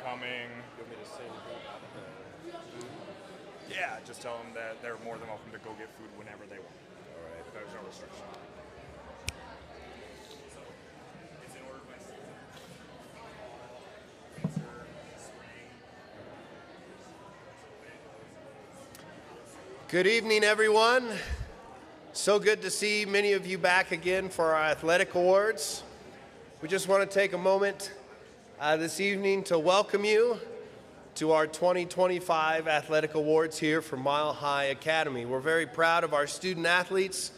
coming. You want me to say anything about the food? Yeah, just tell them that they're more than welcome to go get food whenever they want. All right. There's no restriction. So, it's in order by season. Winter, spring. Good evening, everyone. So good to see many of you back again for our athletic awards. We just want to take a moment this evening to welcome you to our 2025 athletic awards here from Mile High Academy. We're very proud of our student athletes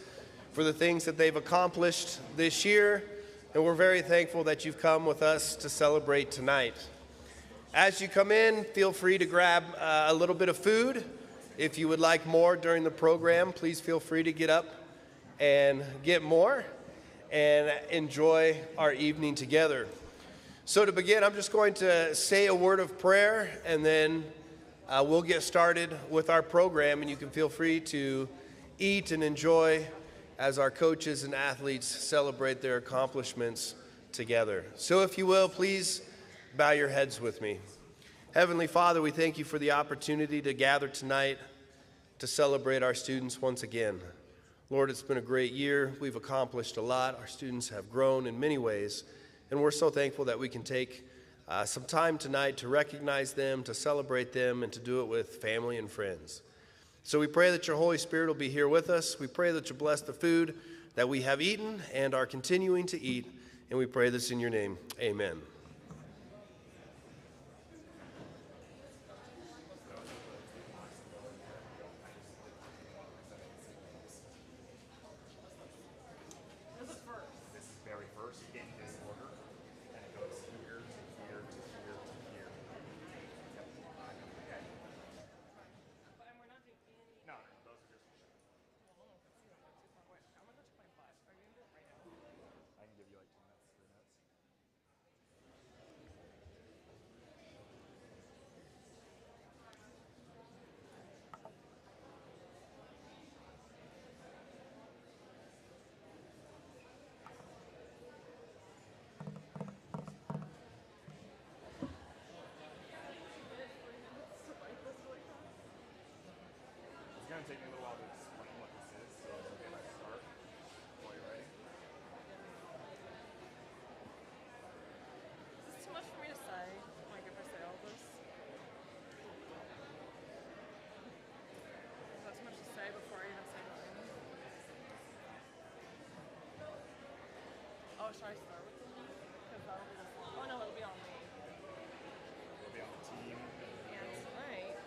for the things that they've accomplished this year, and we're very thankful that you've come with us to celebrate tonight. As you come in, feel free to grab a little bit of food. If you would like more during the program, please feel free to get up and get more and enjoy our evening together. So to begin, I'm just going to say a word of prayer, and then we'll get started with our program, and you can feel free to eat and enjoy as our coaches and athletes celebrate their accomplishments together. So if you will, please bow your heads with me. Heavenly Father, we thank you for the opportunity to gather tonight to celebrate our students once again. Lord, it's been a great year. We've accomplished a lot. Our students have grown in many ways, and we're so thankful that we can take some time tonight to recognize them, to celebrate them, and to do it with family and friends. So we pray that your Holy Spirit will be here with us. We pray that you bless the food that we have eaten and are continuing to eat, and we pray this in your name. Amen. It's going to take me a little while to explain what this is, so it's okay if I start while you're ready. Is this too much for me to say? Like if I say all this? Is that too much to say before I even say mine? Oh, should I start with them? Because that'll be the fun. Oh no, it'll be on me. It'll be on the team. And tonight.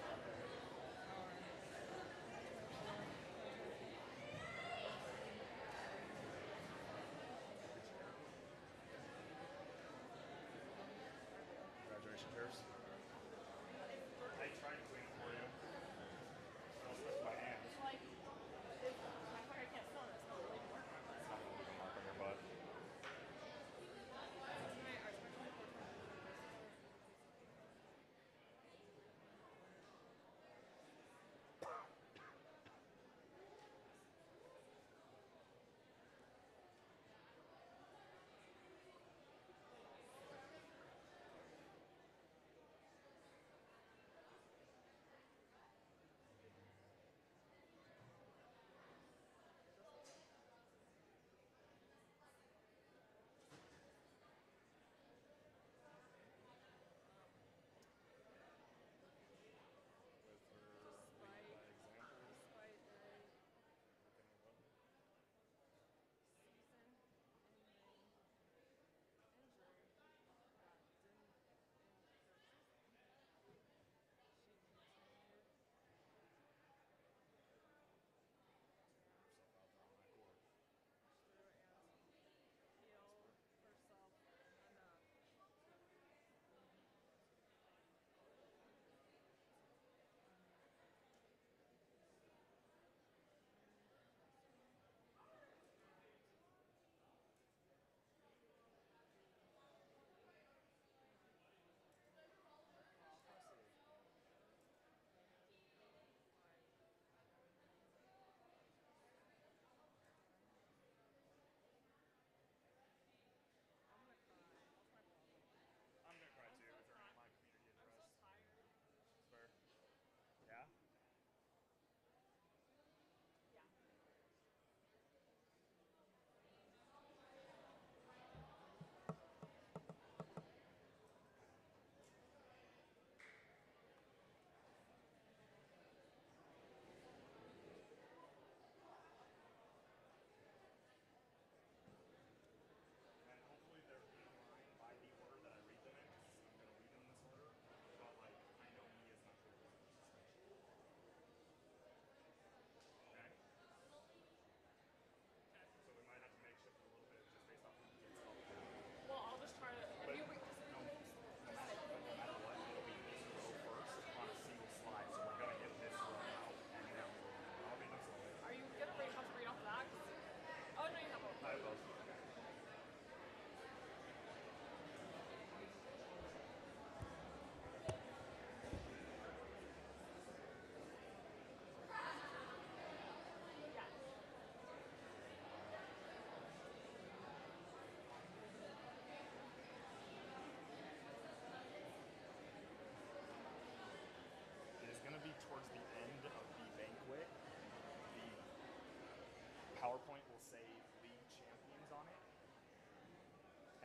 Congratulations, yours. I tried to clean it for you. I'll switch my hand. It's like, my fire can't smell it, it's not really working. It's not going to leave a mark on your butt. Tonight, our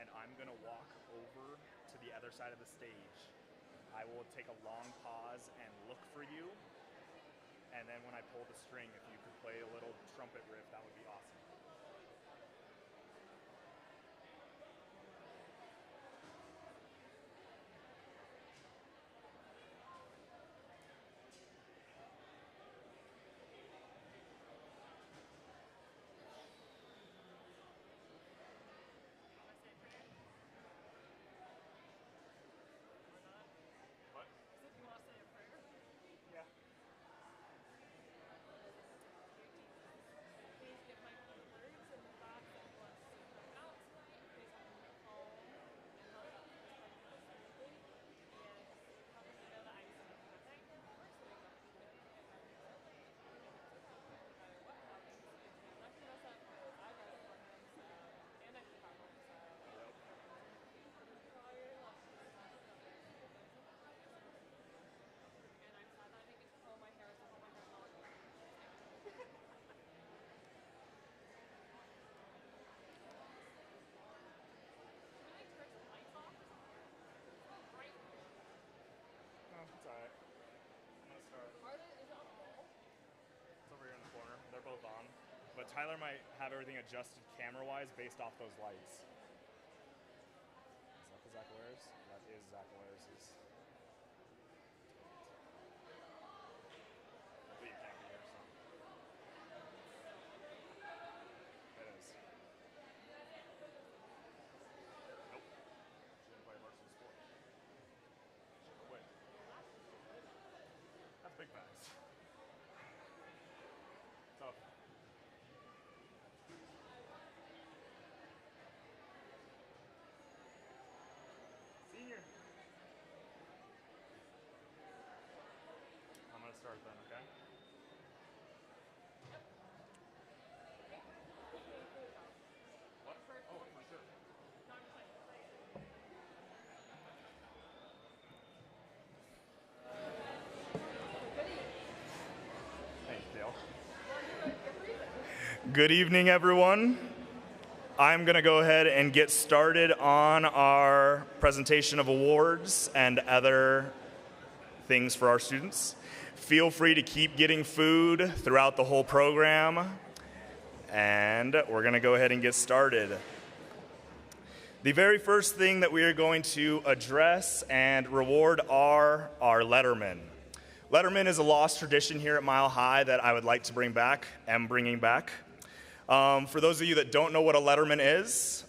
and I'm gonna walk over to the other side of the stage. I will take a long pause and look for you, and then when I pull the string, if you could play a little trumpet riff, that would be awesome. What? So if you want to say a prayer? Yeah. Please give my words and thoughts and bless them out tonight. Please help me to calm and help me to smoothly. And help me to know that I'm still connected. Works so we don't forget if I'm so late. No matter what happens, it's not going to mess up because I got it for him. So, and I can talk him. So, for all your love. And I'm sad that I didn't get to pull my hair, so I pull my hair long. Can we like turn some lights off or something? It's bright. Oh, it's alright. I'm gonna start. Is it on the wall? It's over here in the corner. They're both on. But Tyler might have everything adjusted camera-wise based off those lights. Is that the Zach Wales? That is Zach Wales'. But you can't be here, so. It is. Nope. She didn't play varsity sport. She quit. That's big facts. Tough. Senior. I'm gonna start then, okay? What? Oh, for sure. No, I'm playing. Hey, Dale. Good evening, everyone. I'm going to go ahead and get started on our presentation of awards and other things for our students. Feel free to keep getting food throughout the whole program, and we're going to go ahead and get started. The very first thing that we are going to address and reward are our lettermen. Letterman is a lost tradition here at Mile High that I would like to bring back, am bringing back. For those of you that don't know what a letterman is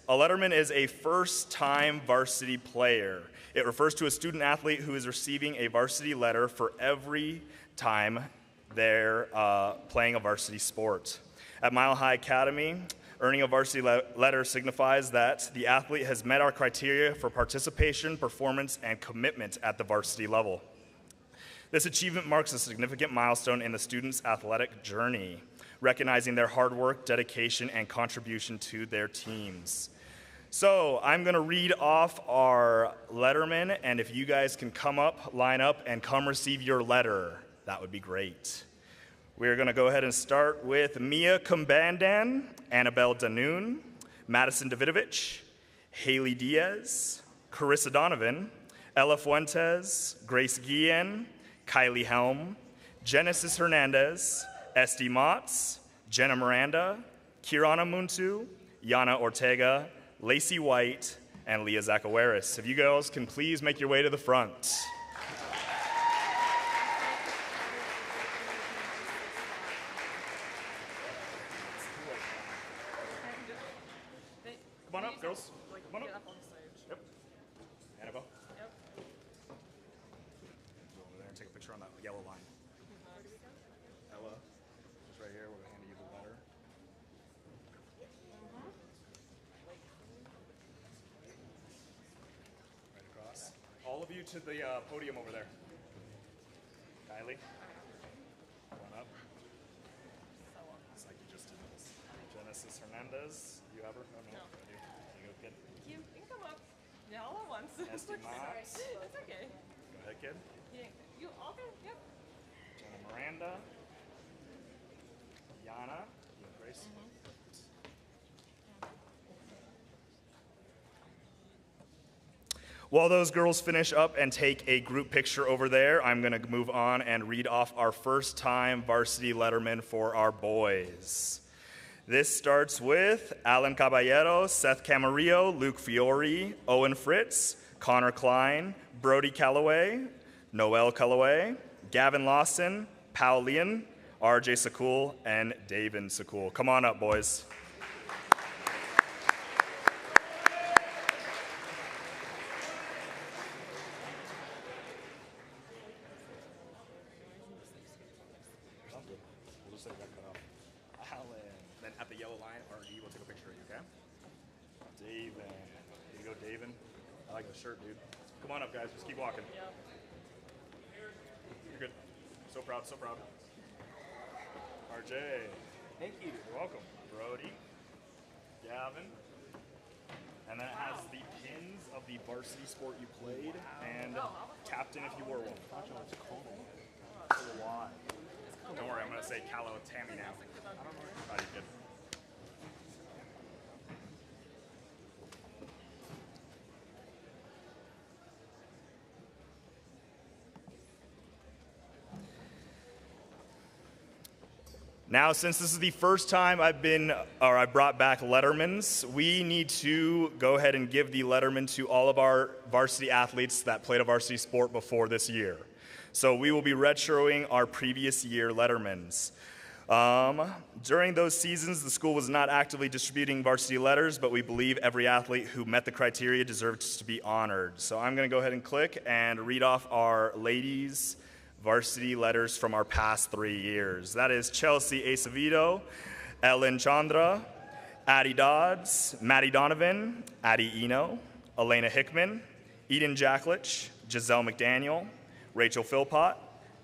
a first-time varsity player. It refers to a student athlete who is receiving a varsity letter for every time they're playing a varsity sport. At Mile High Academy, earning a varsity letter signifies that the athlete has met our criteria for participation, performance, and commitment at the varsity level. This achievement marks a significant milestone in the student's athletic journey, recognizing their hard work, dedication, and contribution to their teams. So I'm going to read off our lettermen, and if you guys can come up, line up, and come receive your letter, that would be great. We're going to go ahead and start with Mia Kumbandan, Annabelle Danoon, Madison Davidovich, Haley Diaz, Carissa Donovan, Ella Fuentes, Grace Guillen, Kylie Helm, Genesis Hernandez, Esty Motz, Jenna Miranda, Kirana Muntu, Yana Ortega, Lacey White, and Leah Zakawaris. If you girls can please make your way to the front. Come on up, girls. Come on Get up. up on stage. Yep. Annabelle, Yep. go over there and take a picture on that yellow line. Ella, just right here. We're going to hand you the letter. Right across. All of you to the podium over there. Kylie, come on up. It's like you just did this. Genesis Hernandez, you have her? Oh, no. No. You go, kid. You can come up. Yeah, all at once. Esty Motz. It's okay. Go ahead, kid. You all can, yep. Jenna Miranda. Yana. You have Grace. While those girls finish up and take a group picture over there, I'm going to move on and read off our first-time varsity letterman for our boys. This starts with Alan Caballero, Seth Camarillo, Luke Fiore, Owen Fritz, Connor Klein, Brody Calloway, Noel Calloway, Gavin Lawson, Pao Leon, RJ Sakul, and David Sakul. Come on up, boys. Then at the yellow line, RD will take a picture of you, okay? David. Here you go, David. I like the shirt, dude. Come on up, guys. Just keep walking. You're good. So proud, so proud. RJ. Thank you. You're welcome. Brody. Gavin. And then it has the pins of the varsity sport you played and captain if you were one. It's cold. Why? Don't worry, I'm going to say Callow Tammy now. Proud of you, kid. Now, since this is the first time I brought back Lettermans, we need to go ahead and give the Letterman to all of our varsity athletes that played a varsity sport before this year. So we will be retroing our previous year Lettermans. During those seasons, the school was not actively distributing varsity letters, but we believe every athlete who met the criteria deserves to be honored. So I'm going to go ahead and click and read off our ladies' varsity letters from our past 3 years. That is Chelsea Acevedo, Ellen Chandra, Addie Dodds, Maddie Donovan, Addie Eno, Elena Hickman, Eden Jacklich, Giselle McDaniel, Rachel Philpott,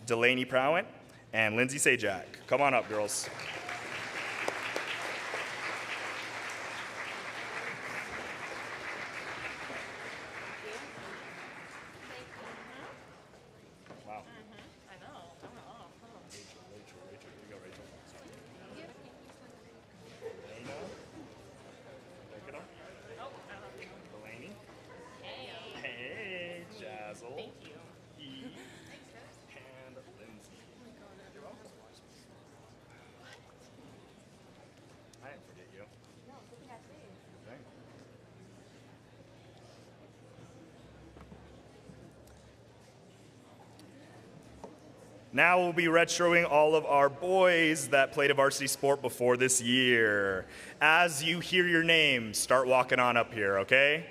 Delaney Prowant, and Lindsay Sajak. Come on up, girls. Wow. I know. I went off, huh? Rachel. Here you go, Rachel. Elena. Pick it up. Oh, I love you. Delaney. Hey. Hey, Jazzle. Thank you. E. And Lindsay. You're welcome. I didn't forget you. No, good thing I saved. Okay. Now we'll be retroing all of our boys that played a varsity sport before this year. As you hear your name, start walking on up here, okay?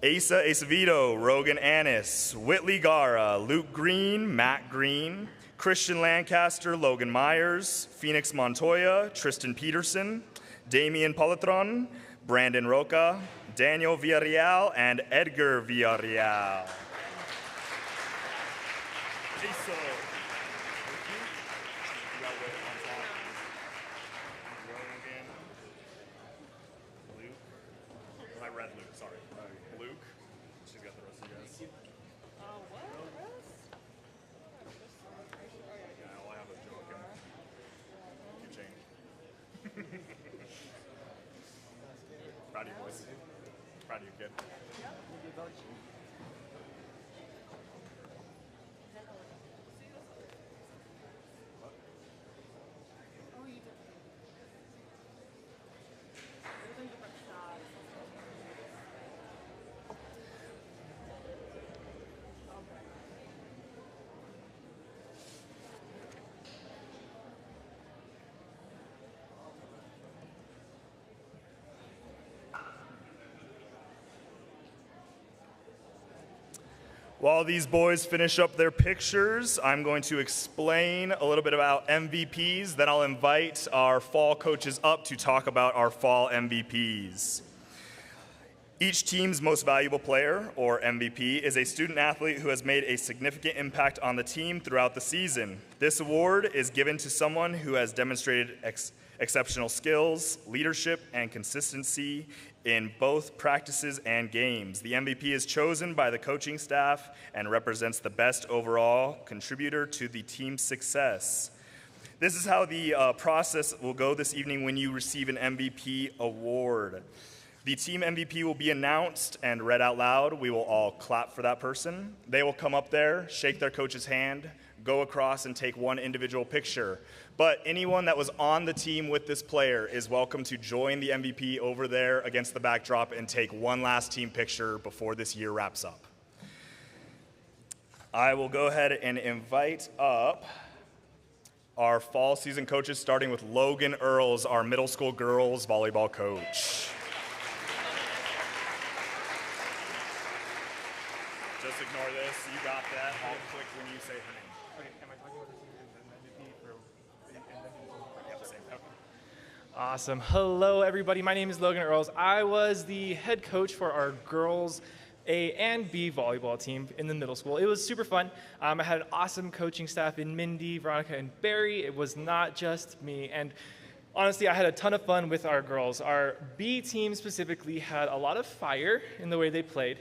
Asa Acevedo, Rogan Annis, Whitley Gara, Luke Green, Matt Green, Christian Lancaster, Logan Myers, Phoenix Montoya, Tristan Peterson, Damian Politron, Brandon Roca, Daniel Villarreal, and Edgar Villarreal. Asa. Rogan. Luke. I read Luke, sorry. Luke. She's got the rest of you guys. What? Rose? Yeah, all I have is joke and you change. Proud of you, boys. Proud of you, kid. Oh, you did. Those are different shots. While these boys finish up their pictures, I'm going to explain a little bit about MVPs. Then I'll invite our fall coaches up to talk about our fall MVPs. Each team's most valuable player, or MVP, is a student athlete who has made a significant impact on the team throughout the season. This award is given to someone who has demonstrated exceptional skills, leadership, and consistency in both practices and games. The MVP is chosen by the coaching staff and represents the best overall contributor to the team's success. This is how the process will go this evening when you receive an MVP award. The team MVP will be announced and read out loud. We will all clap for that person. They will come up there, shake their coach's hand, go across and take one individual picture. But anyone that was on the team with this player is welcome to join the MVP over there against the backdrop and take one last team picture before this year wraps up. I will go ahead and invite up our fall season coaches, starting with Logan Earls, our middle school girls volleyball coach. Just ignore this. You got that. I'll click when you say her name. Okay, am I talking about the MVP for Yep, same. Okay. Awesome. Hello, everybody. My name is Logan Earls. I was the head coach for our girls A and B volleyball team in the middle school. It was super fun. I had an awesome coaching staff in Mindy, Veronica, and Barry. It was not just me. And honestly, I had a ton of fun with our girls. Our B team specifically had a lot of fire in the way they played.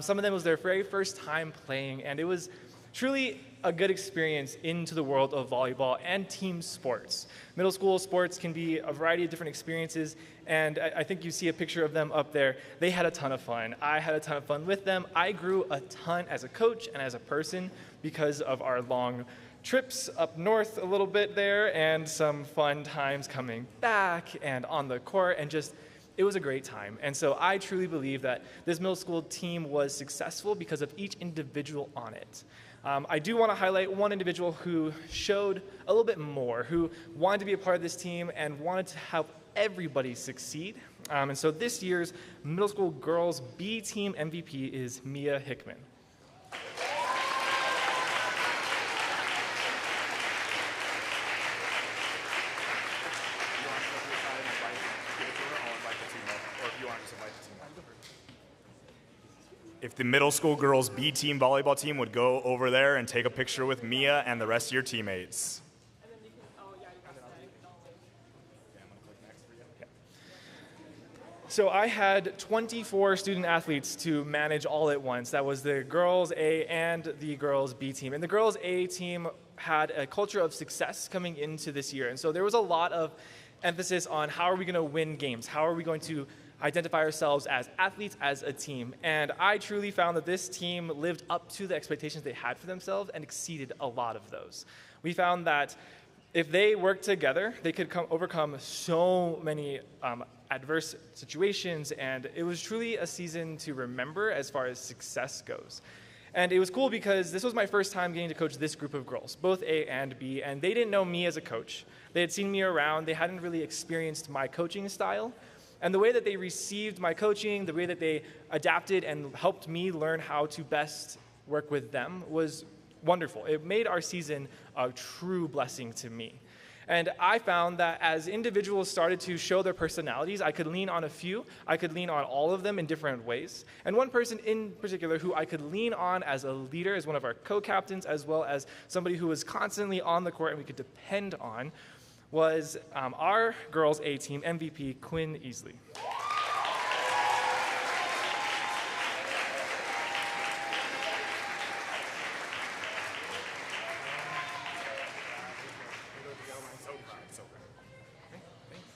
Some of them was their very first time playing, and it was truly a good experience into the world of volleyball and team sports. Middle school sports can be a variety of different experiences, and I think you see a picture of them up there. They had a ton of fun. I had a ton of fun with them. I grew a ton as a coach and as a person because of our long trips up north a little bit there and some fun times coming back and on the court, and just it was a great time. And so I truly believe that this middle school team was successful because of each individual on it. I do want to highlight one individual who showed a little bit more, who wanted to be a part of this team and wanted to help everybody succeed. And so this year's middle school girls B team MVP is Mia Hickman. If the middle school girls B team volleyball team would go over there and take a picture with Mia and the rest of your teammates. And then you can, oh yeah, you got to So I had 24 student athletes to manage all at once. That was the girls A and the girls B team. And the girls A team had a culture of success coming into this year. And so there was a lot of emphasis on how are we going to win games? How are we going to identify ourselves as athletes, as a team? And I truly found that this team lived up to the expectations they had for themselves and exceeded a lot of those. We found that if they worked together, they could overcome so many adverse situations, and it was truly a season to remember as far as success goes. And it was cool because this was my first time getting to coach this group of girls, both A and B, and they didn't know me as a coach. They had seen me around. They hadn't really experienced my coaching style. And the way that they received my coaching, the way that they adapted and helped me learn how to best work with them was wonderful. It made our season a true blessing to me. And I found that as individuals started to show their personalities, I could lean on a few. I could lean on all of them in different ways. And one person in particular who I could lean on as a leader, as one of our co-captains, as well as somebody who was constantly on the court and we could depend on, was our girls A team MVP, Quinn Easley.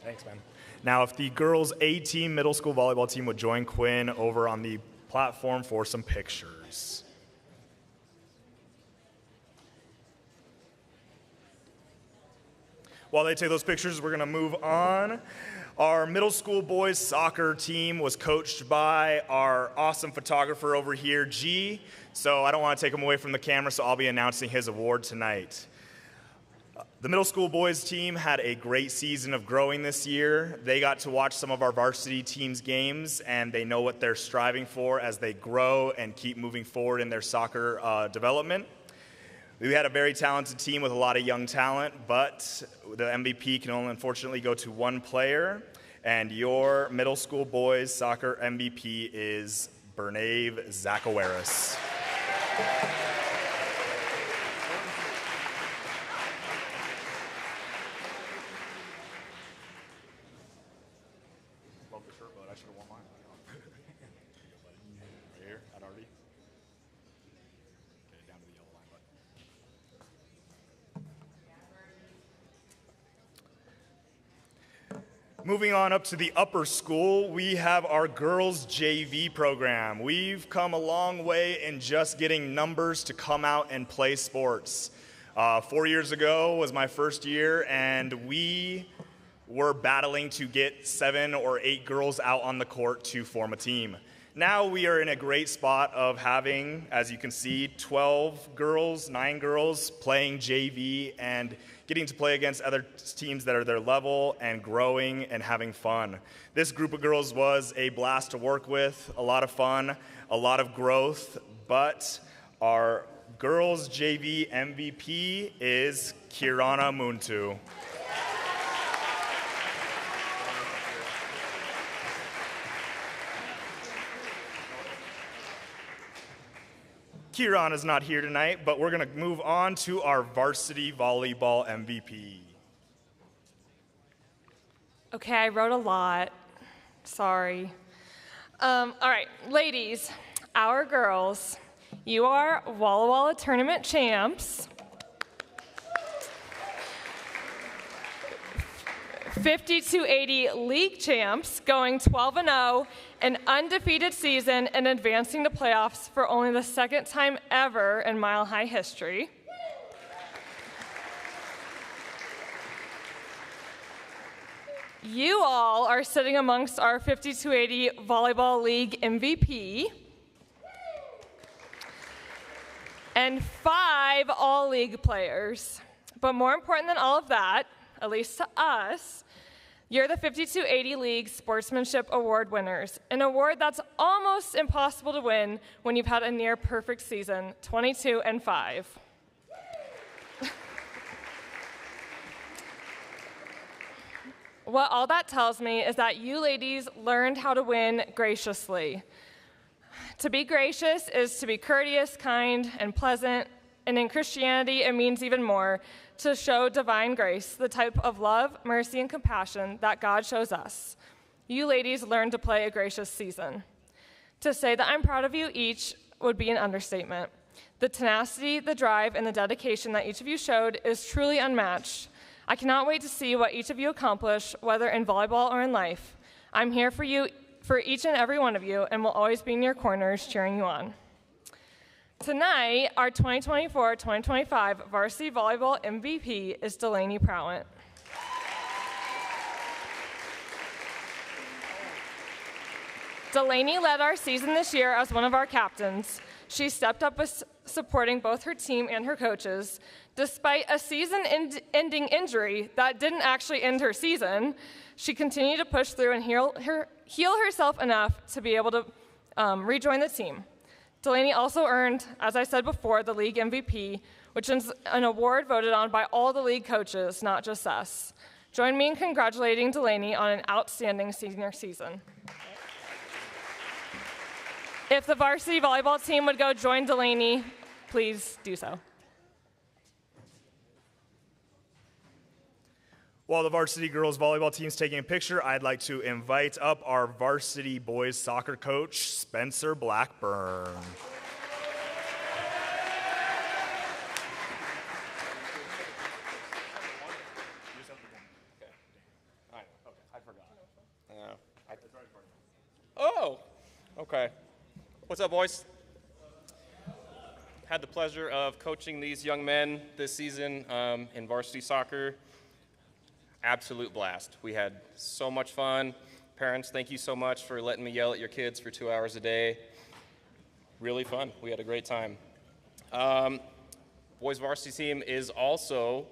Thanks, man. Now, if the girls A team middle school volleyball team would join Quinn over on the platform for some pictures. While they take those pictures, we're going to move on. Our middle school boys soccer team was coached by our awesome photographer over here, G. So I don't want to take him away from the camera, so I'll be announcing his award tonight. The middle school boys team had a great season of growing this year. They got to watch some of our varsity team's games, and they know what they're striving for as they grow and keep moving forward in their soccer development. We had a very talented team with a lot of young talent, but the MVP can only unfortunately go to one player, and your middle school boys soccer MVP is Bernave Zakawaris. Love the shirt, but I should have worn mine. Right here, at RD. Okay, down to the yellow line, bud. Moving on up to the upper school, we have our girls JV program. We've come a long way in just getting numbers to come out and play sports. 4 years ago was my first year, and we were battling to get 7 or 8 girls out on the court to form a team. Now we are in a great spot of having, as you can see, 12 girls, 9 girls playing JV and getting to play against other teams that are their level and growing and having fun. This group of girls was a blast to work with, a lot of fun, a lot of growth, but our girls JV MVP is Kirana Muntu. Kieran is not here tonight, but we're going to move on to our varsity volleyball MVP. Okay, I wrote a lot. Sorry. All right, ladies, our girls, you are Walla Walla tournament champs. 50-80 league champs, going 12-0, an undefeated season, and advancing to playoffs for only the second time ever in Mile High history. You all are sitting amongst our 50-80 Volleyball League MVP and 5 all-league players. But more important than all of that, at least to us, you're the 52-80 League Sportsmanship Award winners, an award that's almost impossible to win when you've had a near-perfect season, 22-5. What all that tells me is that you ladies learned how to win graciously. To be gracious is to be courteous, kind, and pleasant, and in Christianity it means even more, to show divine grace, the type of love, mercy, and compassion that God shows us. You ladies learned to play a gracious season. To say that I'm proud of you each would be an understatement. The tenacity, the drive, and the dedication that each of you showed is truly unmatched. I cannot wait to see what each of you accomplish, whether in volleyball or in life. I'm here for you, for each and every one of you, and will always be in your corners cheering you on. Tonight, our 2024-2025 Varsity Volleyball MVP is Delaney Prowant. Delaney led our season this year as one of our captains. She stepped up with supporting both her team and her coaches. Despite a season-ending injury that didn't actually end her season, she continued to push through and heal herself enough to be able to rejoin the team. Delaney also earned, as I said before, the league MVP, which is an award voted on by all the league coaches, not just us. Join me in congratulating Delaney on an outstanding senior season. If the varsity volleyball team would go join Delaney, please do so. While the varsity girls volleyball team's taking a picture, I'd like to invite up our varsity boys soccer coach, Spencer Blackburn. Oh, okay. What's up, boys? Had the pleasure of coaching these young men this season in varsity soccer. Absolute blast. We had so much fun. Parents, thank you so much for letting me yell at your kids for 2 hours a day. Really fun. We had a great time. Boys varsity team is also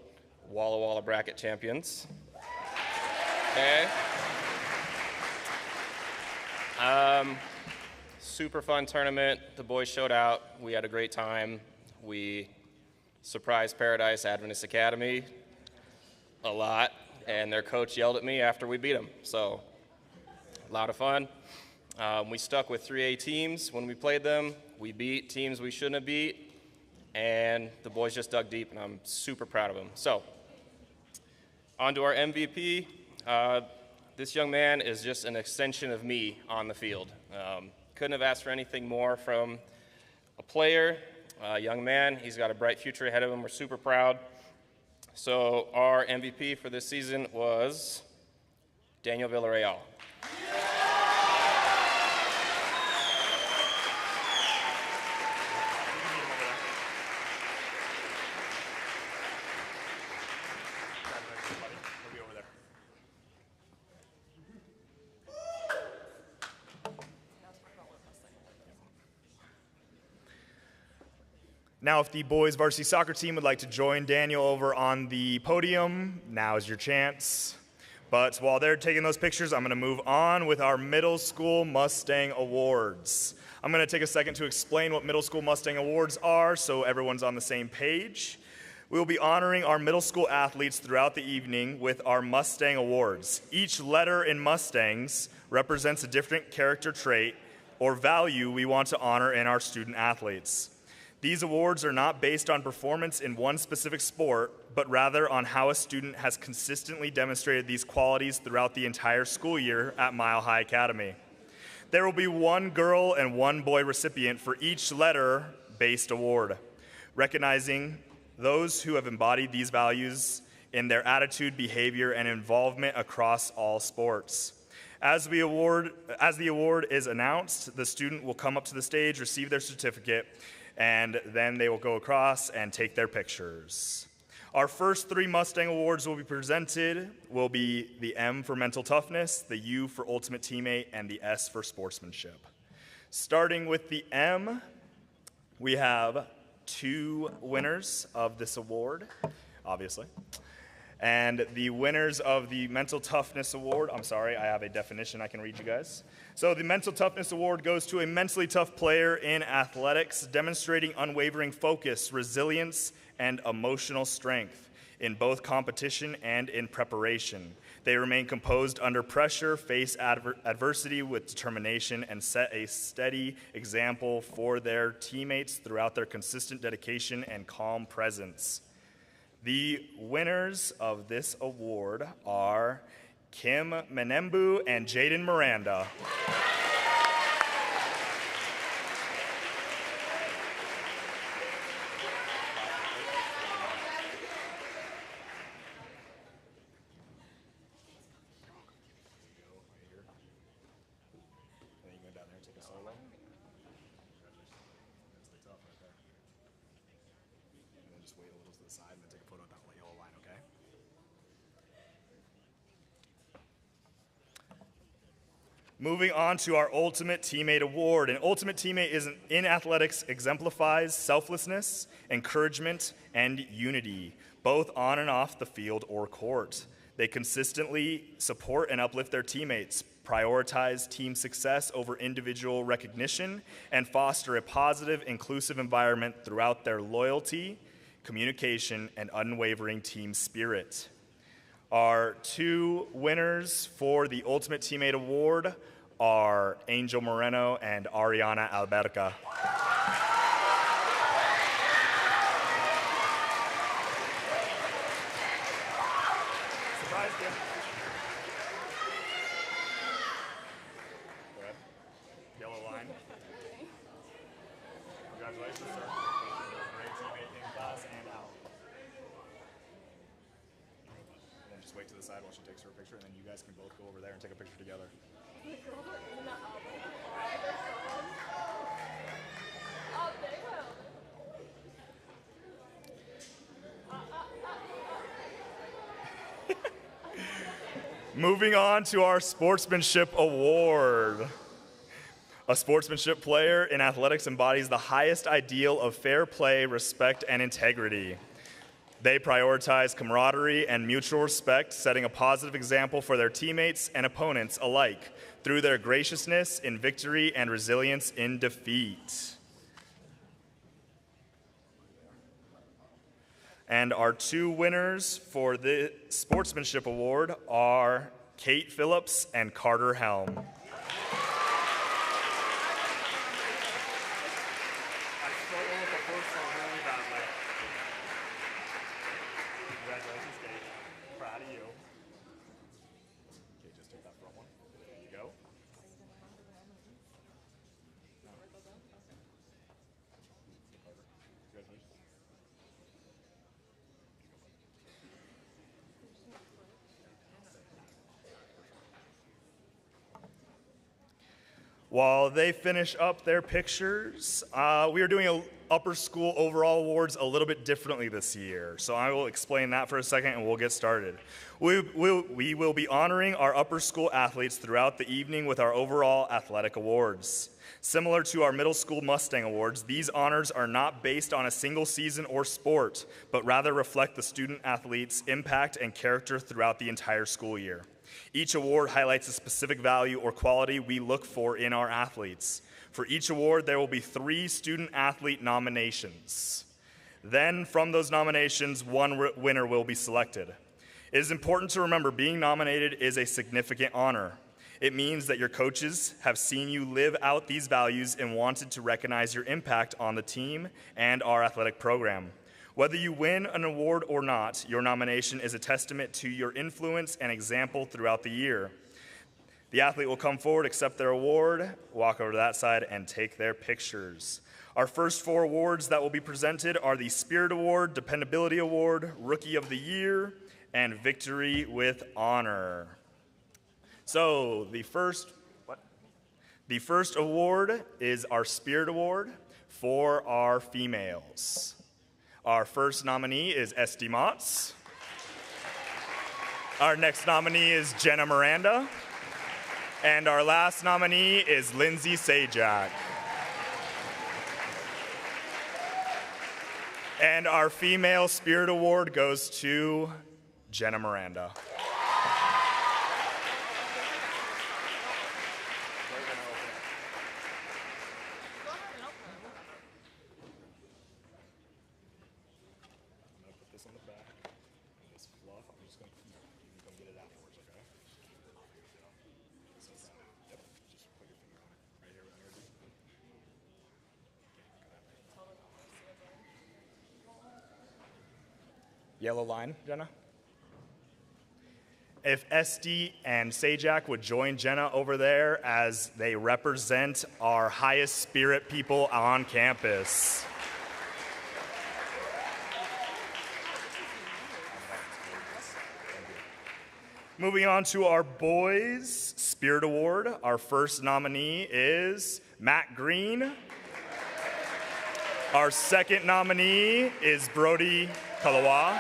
Walla Walla bracket champions. Okay. Super fun tournament. The boys showed out. We had a great time. We surprised Paradise Adventist Academy a lot, and their coach yelled at me after we beat them. So, a lot of fun. We stuck with 3A teams when we played them. We beat teams we shouldn't have beat, and the boys just dug deep, and I'm super proud of them. So, on to our MVP. This young man is just an extension of me on the field. Couldn't have asked for anything more from a player, a young man. He's got a bright future ahead of him. We're super proud. So our MVP for this season was Daniel Villarreal. Now, if the boys varsity soccer team would like to join Daniel over on the podium, now is your chance. But while they're taking those pictures, I'm going to move on with our Middle School Mustang Awards. I'm going to take a second to explain what Middle School Mustang Awards are so everyone's on the same page. We will be honoring our middle school athletes throughout the evening with our Mustang Awards. Each letter in Mustangs represents a different character trait or value we want to honor in our student athletes. These awards are not based on performance in one specific sport, but rather on how a student has consistently demonstrated these qualities throughout the entire school year at Mile High Academy. There will be one girl and one boy recipient for each letter-based award, recognizing those who have embodied these values in their attitude, behavior, and involvement across all sports. As the award is announced, the student will come up to the stage, receive their certificate, and then they will go across and take their pictures. Our first 3 Mustang Awards will be presented will be the M for mental toughness, the U for ultimate teammate, and the S for sportsmanship. Starting with the M, we have 2 winners of this award, obviously. And the winners of the Mental Toughness Award, I'm sorry, I have a definition I can read you guys. So the Mental Toughness Award goes to a mentally tough player in athletics, demonstrating unwavering focus, resilience, and emotional strength in both competition and in preparation. They remain composed under pressure, face adversity with determination, and set a steady example for their teammates throughout their consistent dedication and calm presence. The winners of this award are Kim Menembu and Jaden Miranda. Moving on to our Ultimate Teammate Award. An Ultimate Teammate in athletics exemplifies selflessness, encouragement, and unity, both on and off the field or court. They consistently support and uplift their teammates, prioritize team success over individual recognition, and foster a positive, inclusive environment throughout their loyalty, communication, and unwavering team spirit. Our 2 winners for the Ultimate Teammate Award are Angel Moreno and Ariana Alberca. Surprise you. Go ahead. Yellow line. Congratulations, sir. Great teammate in class and out. And then just wait to the side while she takes her picture, and then you guys can both go over there and take a picture together. Moving on to our Sportsmanship Award. A sportsmanship player in athletics embodies the highest ideal of fair play, respect, and integrity. They prioritize camaraderie and mutual respect, setting a positive example for their teammates and opponents alike through their graciousness in victory and resilience in defeat. And our 2 winners for the Sportsmanship Award are Kate Phillips and Carter Helm. Congratulations, Kate. Proud of you. Okay, just take that front one. There you go. While they finish up their pictures, we are doing upper school overall awards a little bit differently this year. So I will explain that for a second and we'll get started. We will be honoring our upper school athletes throughout the evening with our overall athletic awards. Similar to our middle school Mustang Awards, these honors are not based on a single season or sport, but rather reflect the student athlete's impact and character throughout the entire school year. Each award highlights a specific value or quality we look for in our athletes. For each award, there will be 3 student athlete nominations. Then, from those nominations, one winner will be selected. It is important to remember being nominated is a significant honor. It means that your coaches have seen you live out these values and wanted to recognize your impact on the team and our athletic program. Whether you win an award or not, your nomination is a testament to your influence and example throughout the year. The athlete will come forward, accept their award, walk over to that side, and take their pictures. Our first 4 awards that will be presented are the Spirit Award, Dependability Award, Rookie of the Year, and Victory with Honor. So the first award is our Spirit Award for our females. Our first nominee is Esty Motz. Our next nominee is Jenna Miranda. And our last nominee is Lindsay Sajak. And our female Spirit Award goes to Jenna Miranda. Yellow line, Jenna. If Esty and Sajak would join Jenna over there as they represent our highest spirit people on campus. Moving on to our boys' Spirit Award, our first nominee is Matt Green. Our second nominee is Brody Kalawa.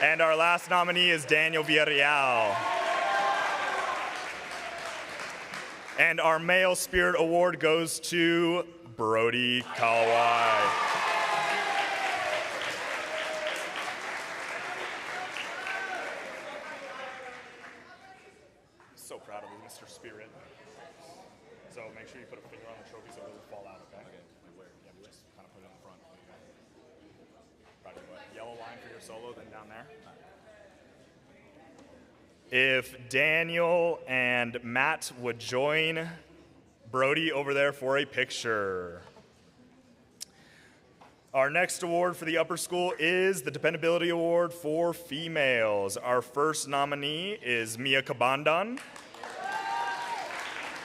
And our last nominee is Daniel Villarreal. And our male Spirit Award goes to Brody Kalawai. So proud of you, Mr. Spirit. So make sure you put a finger on the trophy so it doesn't fall out, okay? Yeah, just kind of put it in front. Right, yellow line for your solo, then down there. If Daniel and Matt would join Brody over there for a picture. Our next award for the upper school is the Dependability Award for females. Our first nominee is Mia Kabandan.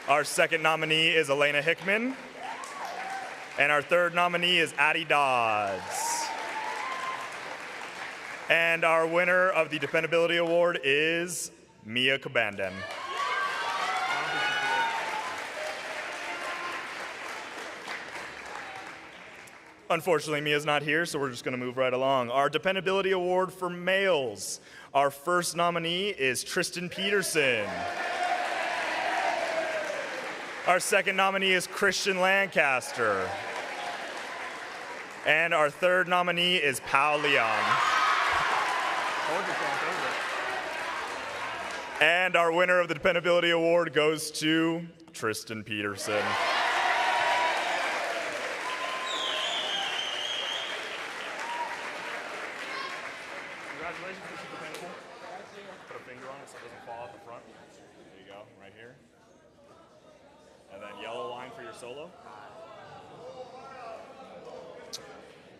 Our second nominee is Elena Hickman. And our third nominee is Addie Dodds. And our winner of the Dependability Award is Mia Kabandan. Unfortunately, Mia's not here, so we're just going to move right along. Our Dependability Award for males. Our first nominee is Tristan Peterson. Our second nominee is Christian Lancaster. And our third nominee is Pao Leon. And our winner of the Dependability Award goes to Tristan Peterson. Congratulations, Mr. Dependable. Put a finger on it so it doesn't fall out the front. There you go, right here. And then yellow line for your solo.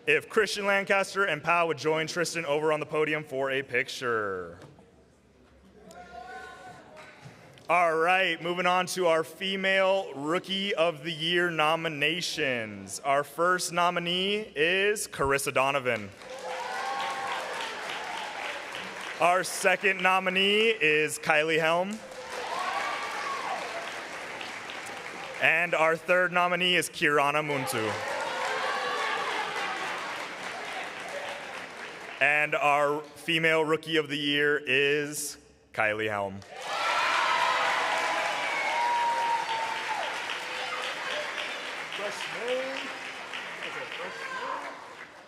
If Christian Lancaster and Pao would join Tristan over on the podium for a picture. All right, moving on to our female Rookie of the Year nominations. Our first nominee is Carissa Donovan. Our second nominee is Kylie Helm. And our third nominee is Kirana Muntu. And our female rookie of the year is Kylie Helm.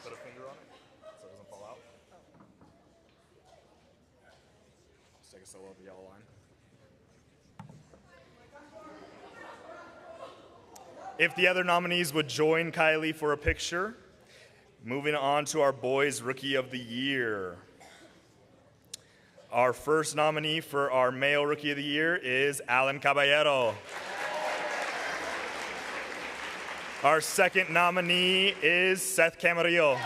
Put a finger on it so it doesn't fall out. Just take a solo of the yellow line. If the other nominees would join Kylie for a picture. Moving on to our boys rookie of the year. Our first nominee for our male rookie of the year is Alan Caballero. Our second nominee is Seth Camarillo.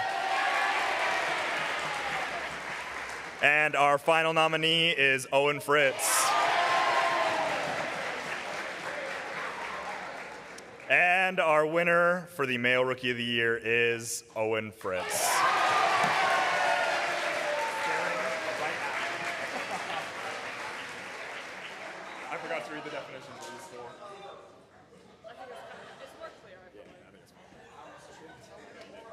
And our final nominee is Owen Fritz. And our winner for the male rookie of the year is Owen Fritz. I forgot to read the definitions of these four. I think it's more clear. Yeah, I think it's fine.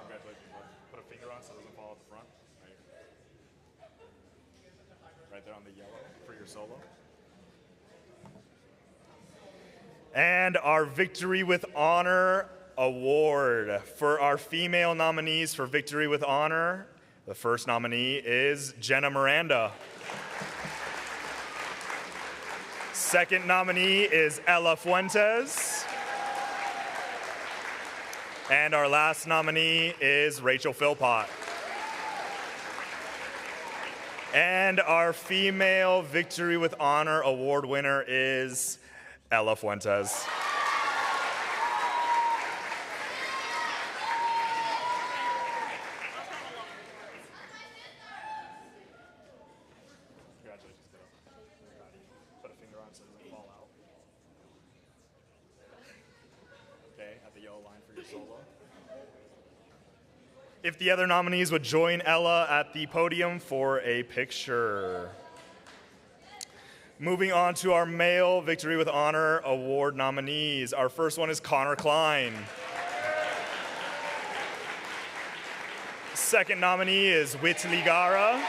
Congratulations, bud. Put a finger on so it doesn't fall at the front. Right there on the yellow for your solo. And our Victory with Honor Award. For our female nominees for Victory with Honor, the first nominee is Jenna Miranda. Second nominee is Ella Fuentes. And our last nominee is Rachel Philpott. And our female Victory with Honor Award winner is Ella Fuentes. Congratulations, kiddo. Put a finger on so it doesn't fall out. Okay, at the yellow line for your solo. If the other nominees would join Ella at the podium for a picture. Moving on to our male Victory with Honor Award nominees. Our first one is Connor Klein. Second nominee is Whitley Gara.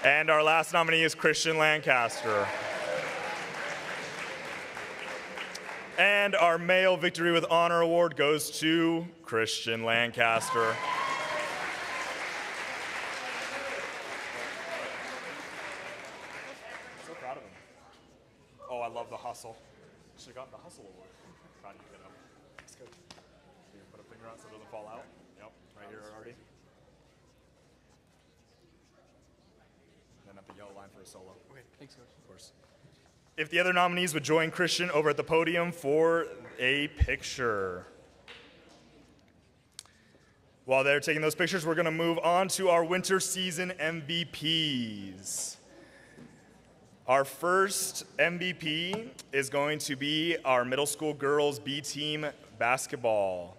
And our last nominee is Christian Lancaster. And our male Victory with Honor Award goes to Christian Lancaster. Oh, I love the hustle. Should have gotten the hustle award. Proud of you, kiddo. Let's go. Here, put a finger on so it doesn't fall out. Yep, right here already. Then at the yellow line for a solo. Okay, thanks, Coach. Of course. If the other nominees would join Christian over at the podium for a picture. While they're taking those pictures, we're going to move on to our winter season MVPs. Our first MVP is going to be our middle school girls B team basketball.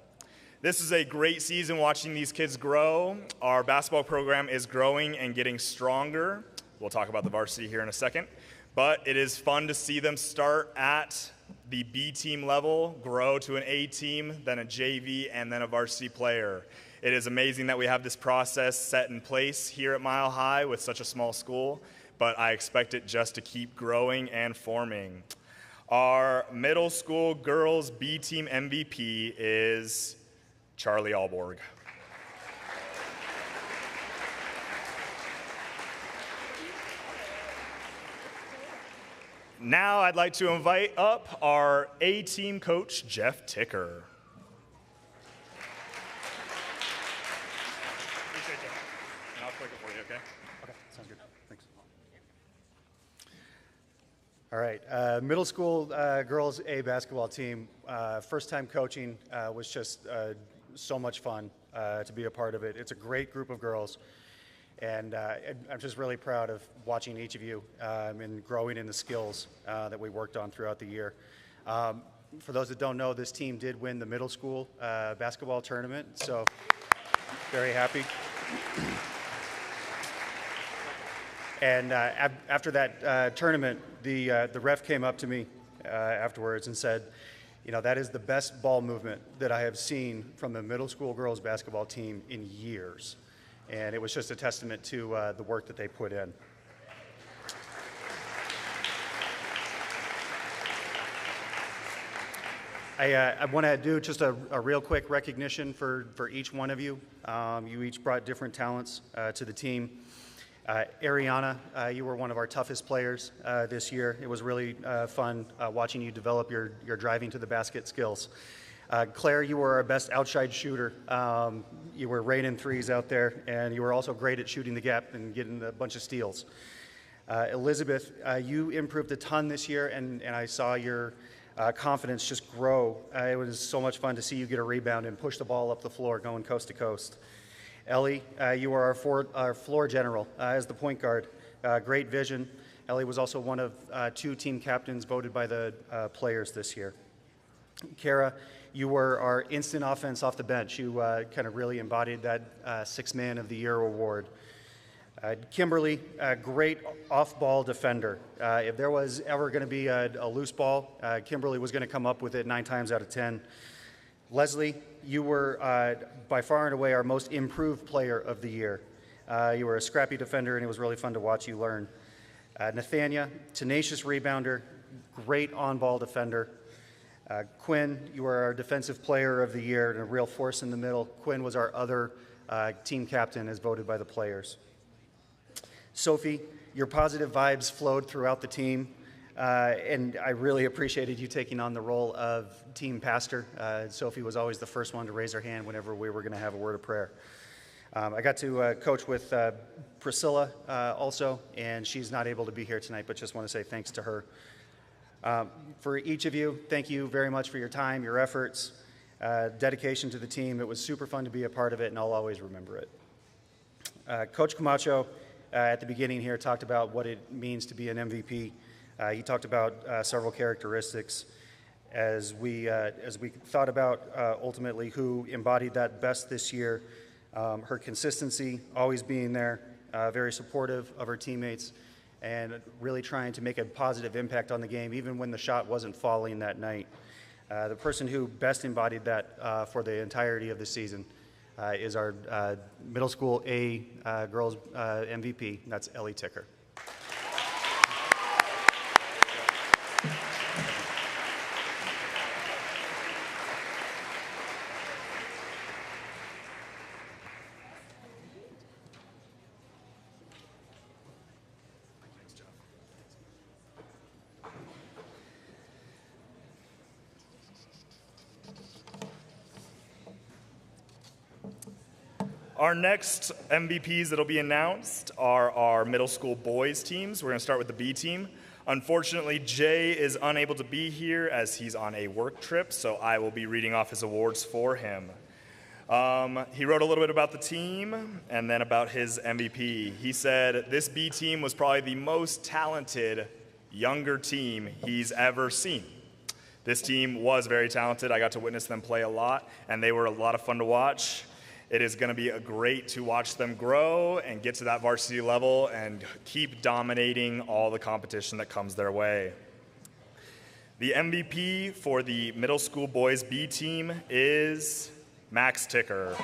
This is a great season watching these kids grow. Our basketball program is growing and getting stronger. We'll talk about the varsity here in a second. But it is fun to see them start at the B team level, grow to an A team, then a JV, and then a varsity player. It is amazing that we have this process set in place here at Mile High with such a small school, but I expect it just to keep growing and forming. Our middle school girls B team MVP is Charlie Alborg. Now I'd like to invite up our A team coach, Jeff Ticker. Appreciate you. And I'll click it for you, okay? Okay, sounds good. Thanks. All right, middle school girls A basketball team. First time coaching was just so much fun to be a part of it. It's a great group of girls. And I'm just really proud of watching each of you and growing in the skills that we worked on throughout the year. For those that don't know, this team did win the middle school basketball tournament, so very happy. And after that tournament, the ref came up to me afterwards and said, you know, that is the best ball movement that I have seen from the middle school girls basketball team in years. And it was just a testament to the work that they put in. I want to do just a real quick recognition for each one of you. You each brought different talents to the team. Ariana, you were one of our toughest players this year. It was really fun watching you develop your driving to the basket skills. Claire, you were our best outside shooter. You were raining threes out there, and you were also great at shooting the gap and getting a bunch of steals. Elizabeth, you improved a ton this year, and I saw your confidence just grow. It was so much fun to see you get a rebound and push the ball up the floor going coast to coast. Ellie, you were our floor general as the point guard. Great vision. Ellie was also one of 2 team captains voted by the players this year. Kara, you were our instant offense off the bench. You kind of really embodied that Sixth Man of the Year award. Kimberly, a great off-ball defender. If there was ever going to be a loose ball, Kimberly was going to come up with it 9 times out of 10. Leslie, you were by far and away our most improved player of the year. You were a scrappy defender, and it was really fun to watch you learn. Nathania, tenacious rebounder, great on-ball defender. Quinn, you were our defensive player of the year and a real force in the middle. Quinn was our other team captain as voted by the players. Sophie, your positive vibes flowed throughout the team. And I really appreciated you taking on the role of team pastor. Sophie was always the first one to raise her hand whenever we were going to have a word of prayer. I got to coach with Priscilla also, and she's not able to be here tonight, but just want to say thanks to her. For each of you, thank you very much for your time, your efforts, dedication to the team. It was super fun to be a part of it, and I'll always remember it. Coach Camacho, at the beginning here, talked about what it means to be an MVP. He talked about several characteristics as we thought about ultimately who embodied that best this year. Her consistency, always being there, very supportive of her teammates, and really trying to make a positive impact on the game, even when the shot wasn't falling that night. The person who best embodied that for the entirety of the season is our middle school A girls MVP, and that's Ellie Ticker. Our next MVPs that'll be announced are our middle school boys teams. We're going to start with the B team. Unfortunately, Jay is unable to be here as he's on a work trip, so I will be reading off his awards for him. He wrote a little bit about the team and then about his MVP. He said, this B team was probably the most talented younger team he's ever seen. This team was very talented. I got to witness them play a lot, and they were a lot of fun to watch. It is going to be great to watch them grow and get to that varsity level and keep dominating all the competition that comes their way. The MVP for the middle school boys B team is Max Ticker.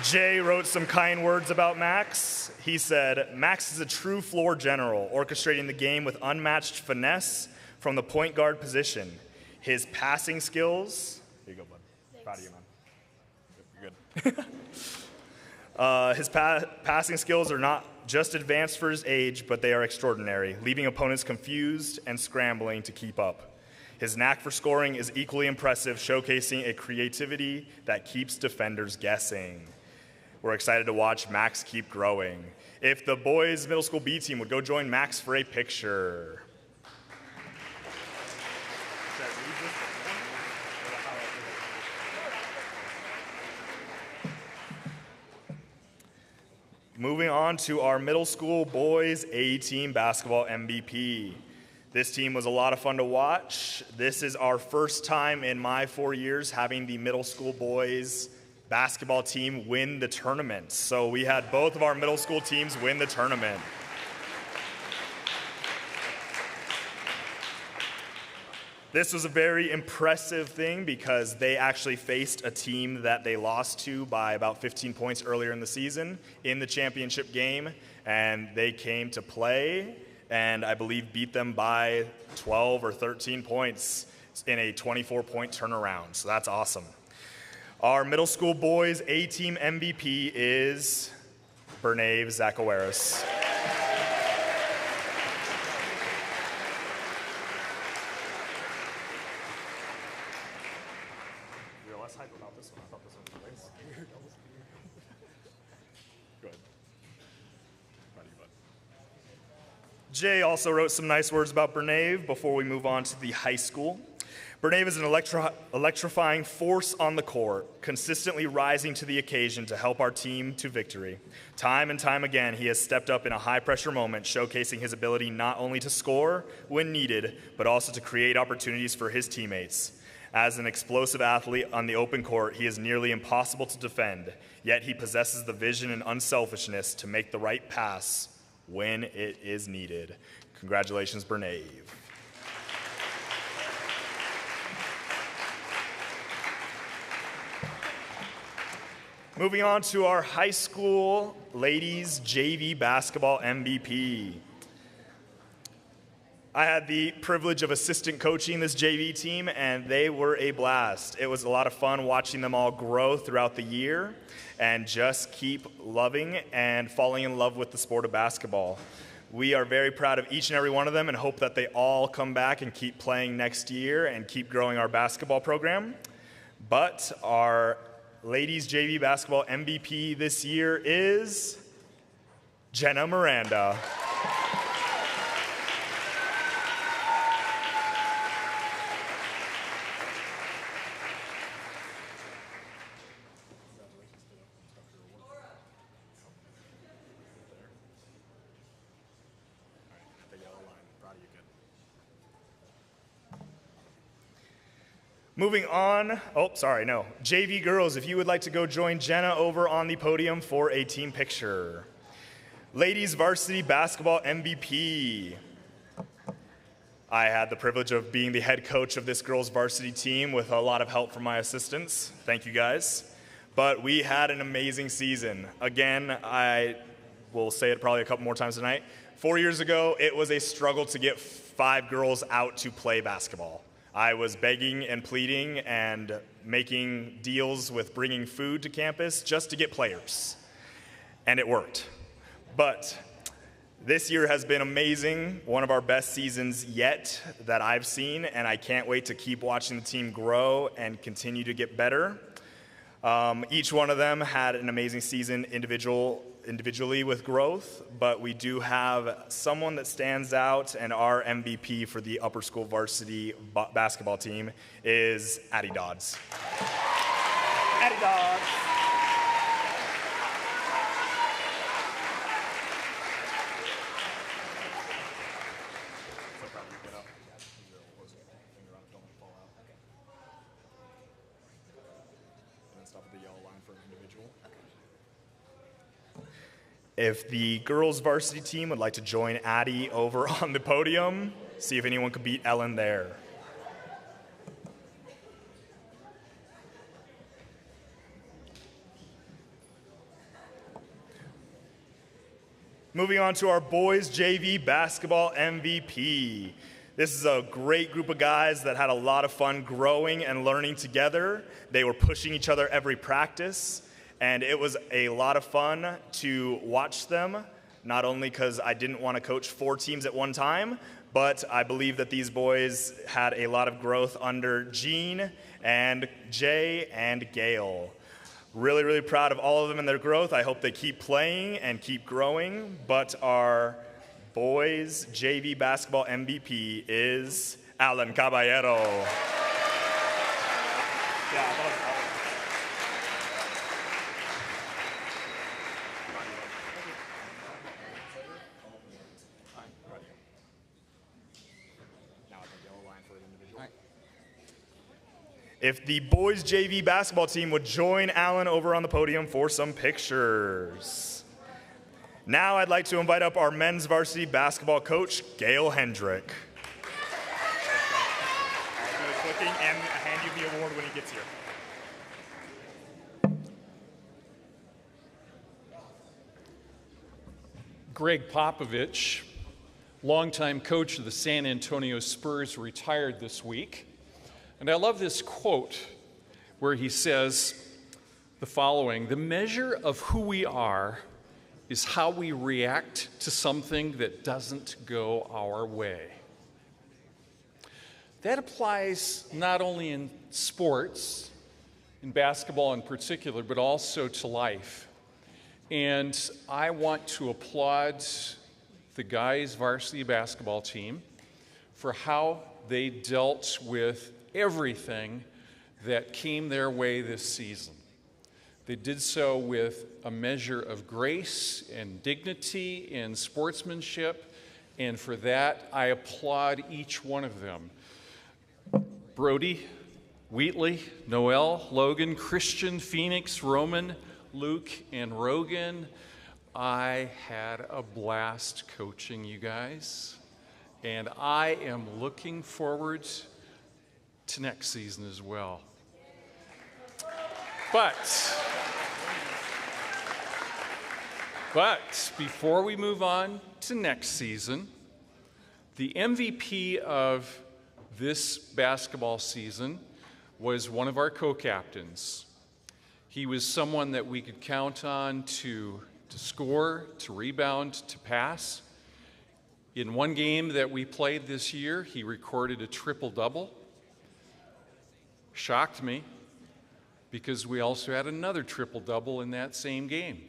Jay wrote some kind words about Max. He said, Max is a true floor general, orchestrating the game with unmatched finesse from the point guard position. His passing skills, here you go, bud. Proud of you, man. You're good. His passing skills are not just advanced for his age, but they are extraordinary, leaving opponents confused and scrambling to keep up. His knack for scoring is equally impressive, showcasing a creativity that keeps defenders guessing. We're excited to watch Max keep growing. If the boys middle school B team would go join Max for a picture. Moving on to our middle school boys A-team basketball MVP. This team was a lot of fun to watch. This is our first time in my 4 years having the middle school boys basketball team win the tournament. So we had both of our middle school teams win the tournament. This was a very impressive thing because they actually faced a team that they lost to by about 15 points earlier in the season in the championship game, and they came to play and I believe beat them by 12 or 13 points in a 24-point turnaround. So that's awesome. Our middle school boys A-team MVP is Bernave Zachawaris. Jay also wrote some nice words about Bernave before we move on to the high school. Bernave is an electrifying force on the court, consistently rising to the occasion to help our team to victory. Time and time again, he has stepped up in a high-pressure moment, showcasing his ability not only to score when needed, but also to create opportunities for his teammates. As an explosive athlete on the open court, he is nearly impossible to defend, yet he possesses the vision and unselfishness to make the right pass when it is needed. Congratulations, Bernave. Moving on to our high school ladies JV basketball MVP. I had the privilege of assistant coaching this JV team, and they were a blast. It was a lot of fun watching them all grow throughout the year and just keep loving and falling in love with the sport of basketball. We are very proud of each and every one of them and hope that they all come back and keep playing next year and keep growing our basketball program. But our ladies JV basketball MVP this year is Jenna Miranda. Moving on, JV girls, if you would like to go join Jenna over on the podium for a team picture. Ladies varsity basketball MVP. I had the privilege of being the head coach of this girls varsity team with a lot of help from my assistants. Thank you guys. But we had an amazing season. Again, I will say it probably a couple more times tonight. 4 years ago, it was a struggle to get 5 girls out to play basketball. I was begging and pleading and making deals with bringing food to campus just to get players. And it worked. But this year has been amazing, one of our best seasons yet that I've seen, and I can't wait to keep watching the team grow and continue to get better. Each one of them had an amazing season individually with growth, but we do have someone that stands out, and our MVP for the upper school varsity basketball team is Addie Dodds. Addie Dodds. If the girls varsity team would like to join Addie over on the podium, see if anyone could beat Ellen there. Moving on to our boys JV basketball MVP. This is a great group of guys that had a lot of fun growing and learning together. They were pushing each other every practice. And it was a lot of fun to watch them, not only because I didn't want to coach 4 teams at one time, but I believe that these boys had a lot of growth under Gene and Jay and Gail. Really, really proud of all of them and their growth. I hope they keep playing and keep growing, but our boys JV basketball MVP is Alan Caballero. If the boys JV basketball team would join Alan over on the podium for some pictures. Now I'd like to invite up our men's varsity basketball coach, Gail Hendrick. I'll do the clicking and hand you the award when he gets here. Greg Popovich, longtime coach of the San Antonio Spurs, retired this week. And I love this quote where he says the following: "The measure of who we are is how we react to something that doesn't go our way." That applies not only in sports, in basketball in particular, but also to life. And I want to applaud the guys' varsity basketball team for how they dealt with everything that came their way this season. They did so with a measure of grace and dignity and sportsmanship, and for that I applaud each one of them. Brody, Wheatley, Noel, Logan, Christian, Phoenix, Roman, Luke, and Rogan, I had a blast coaching you guys, and I am looking forward to next season as well. But before we move on to next season, the MVP of this basketball season was one of our co-captains. He was someone that we could count on to score, to rebound, to pass. In one game that we played this year, he recorded a triple-double. Shocked me, because we also had another triple-double in that same game.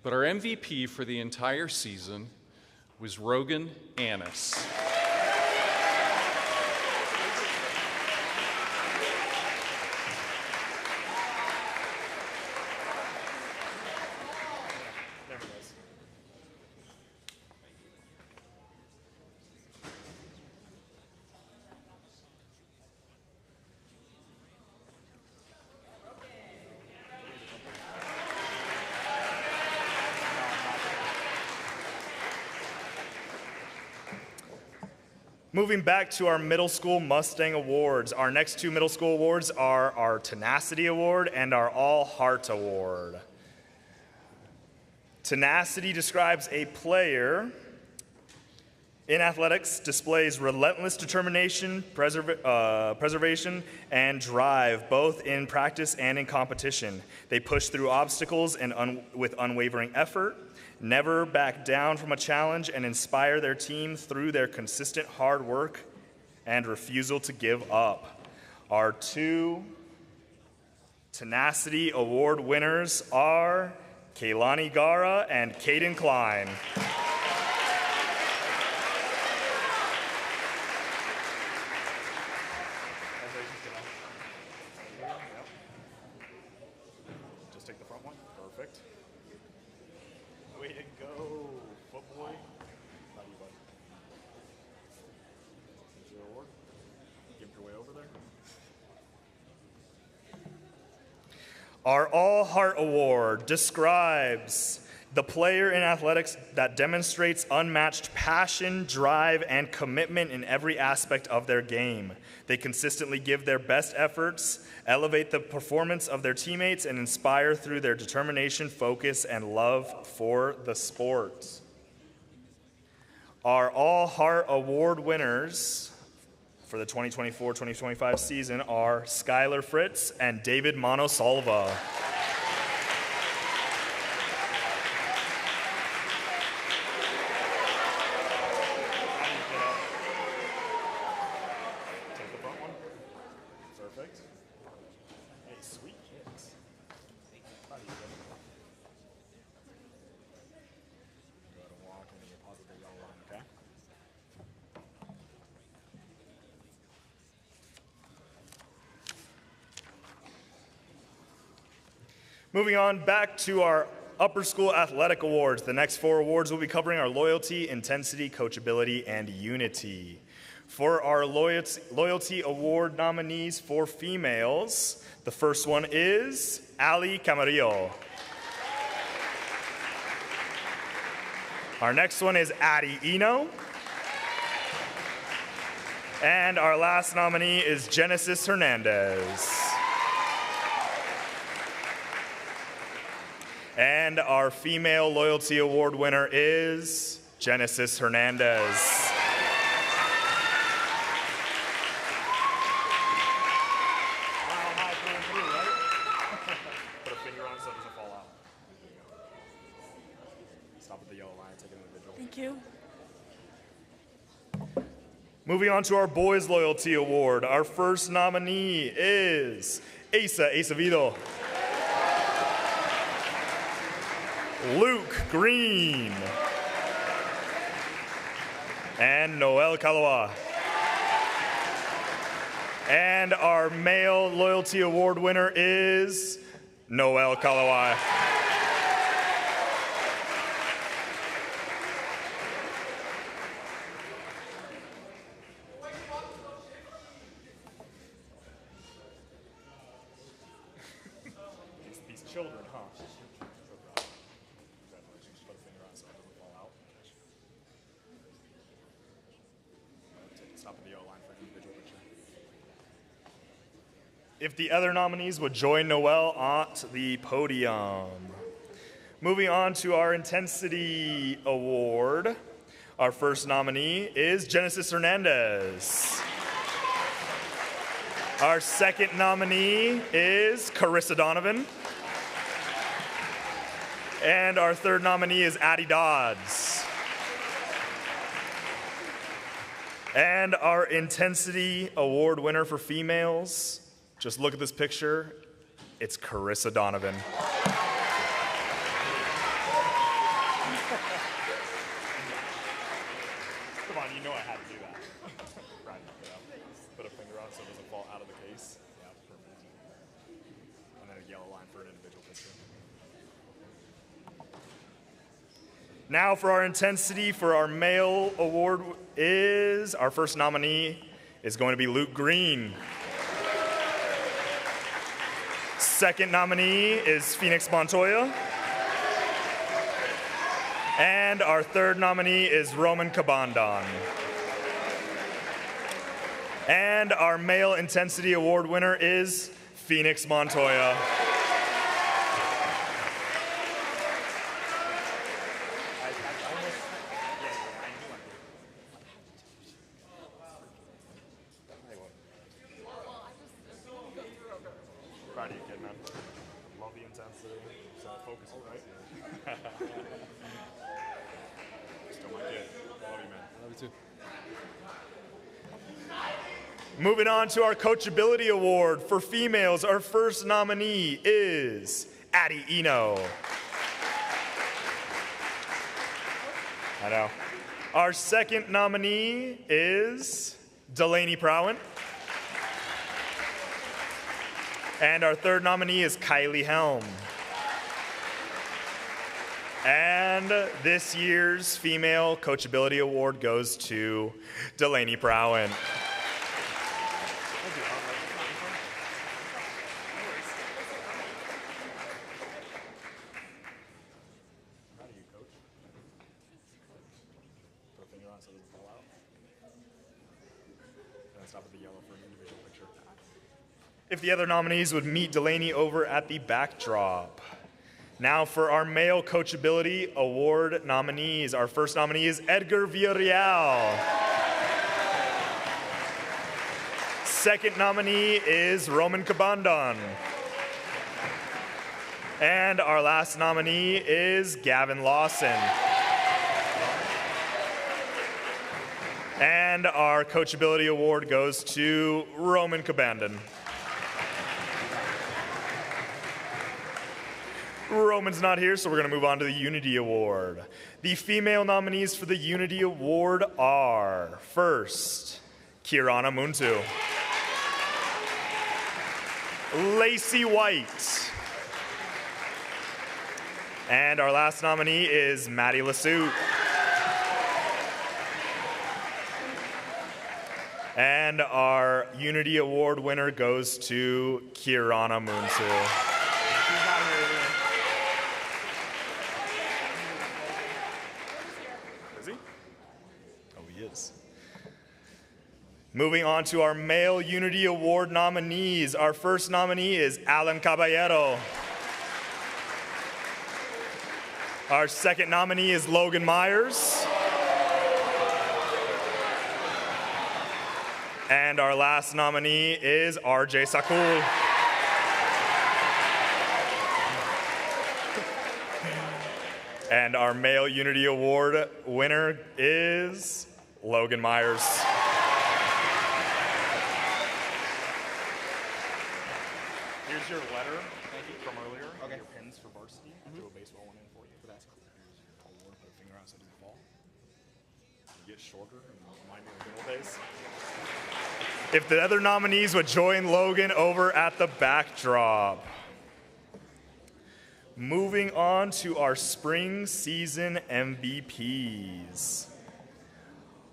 But our MVP for the entire season was Rogan Annis. Moving back to our Middle School Mustang Awards, our next two middle school awards are our Tenacity Award and our All Heart Award. Tenacity describes a player in athletics, displays relentless determination, preservation, and drive, both in practice and in competition. They push through obstacles and with unwavering effort, never back down from a challenge, and inspire their team through their consistent hard work and refusal to give up. Our two Tenacity Award winners are Kaylani Gara and Caden Klein. Just take the front one. Perfect. Way to go, footboy. How do you, bud? Here's your award. Give your way over there. Our All Heart Award describes the player in athletics that demonstrates unmatched passion, drive, and commitment in every aspect of their game. They consistently give their best efforts, elevate the performance of their teammates, and inspire through their determination, focus, and love for the sport. Our All Heart Award winners for the 2024-2025 season are Skylar Fritz and David Monosalva. Moving on back to our Upper School Athletic Awards. The next four awards will be covering our loyalty, intensity, coachability, and unity. For our Loyalty Award nominees for females, the first one is Ali Camarillo. Our next one is Addie Eno. And our last nominee is Genesis Hernandez. And our Female Loyalty Award winner is Genesis Hernandez. Put a finger on it so it doesn't fall out. Stop at the yellow line, take an individual. Thank you. Moving on to our Boys Loyalty Award, our first nominee is Asa Acevedo. Luke Green. And Noel Kalawa. And our Male Loyalty Award winner is Noel Kalawa. These children, huh? Just put a finger on it so it doesn't fall out. Stop at the yellow line for an individual picture. If the other nominees would join Noel at the podium. Moving on to our Intensity Award, our first nominee is Genesis Hernandez. Our second nominee is Carissa Donovan. And our third nominee is Addie Dodds. And our Intensity Award winner for females, just look at this picture, it's Carissa Donovan. Come on, you know I had to do that. Right, put a finger on it so it doesn't fall out of the case. Yeah, perfect. And then a yellow line for an individual picture. Now for our Intensity for our Male Award is, our first nominee is going to be Luke Green. Second nominee is Phoenix Montoya. And our third nominee is Roman Kabandon. And our Male Intensity Award winner is Phoenix Montoya. Proud of you, kid, man. Love the intensity. So focus, right? Still my kid. Love you, man. Love you too. Moving on to our Coachability Award for females, our first nominee is Addie Eno. I know. Our second nominee is Delaney Prowen. And our third nominee is Kylie Helm. And this year's Female Coachability Award goes to Delaney Prowen. If the other nominees would meet Delaney over at the backdrop. Now for our Male Coachability Award nominees. Our first nominee is Edgar Villarreal. Second nominee is Roman Kabandon. And our last nominee is Gavin Lawson. And our Coachability Award goes to Roman Kabandon. Roman's not here, so we're going to move on to the Unity Award. The female nominees for the Unity Award are, first, Kirana Muntu, Lacey White, and our last nominee is Maddie Lasute. And our Unity Award winner goes to Kirana Muntu. Is he? Oh, he is. Moving on to our male Unity Award nominees. Our first nominee is Alan Caballero. Our second nominee is Logan Myers. And our last nominee is RJ Sakul. And our male Unity Award winner is Logan Myers. Here's your letter from earlier. Okay. Your pins for varsity. I threw a baseball one in for you, but that's cool. Here's your award. Put a finger out so it doesn't fall. You get shorter and remind me of the good old days. If the other nominees would join Logan over at the backdrop. Moving on to our spring season MVPs.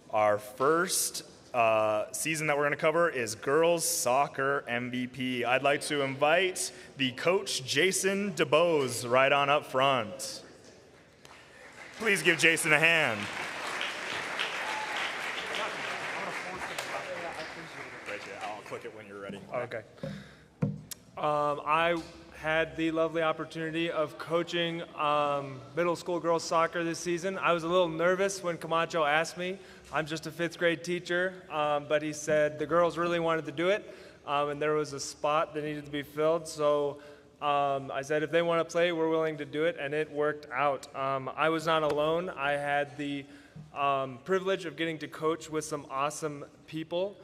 Our first season that we're going to cover is girls soccer MVP. I'd like to invite the coach, Jason DeBose, right on up front. Please give Jason a hand. I'll click it when you're ready. Okay. I had the lovely opportunity of coaching middle school girls soccer this season. I was a little nervous when Camacho asked me. I'm just a 5th grade teacher, but he said the girls really wanted to do it, and there was a spot that needed to be filled. So I said, if they want to play, we're willing to do it, and it worked out. I was not alone. I had the privilege of getting to coach with some awesome people.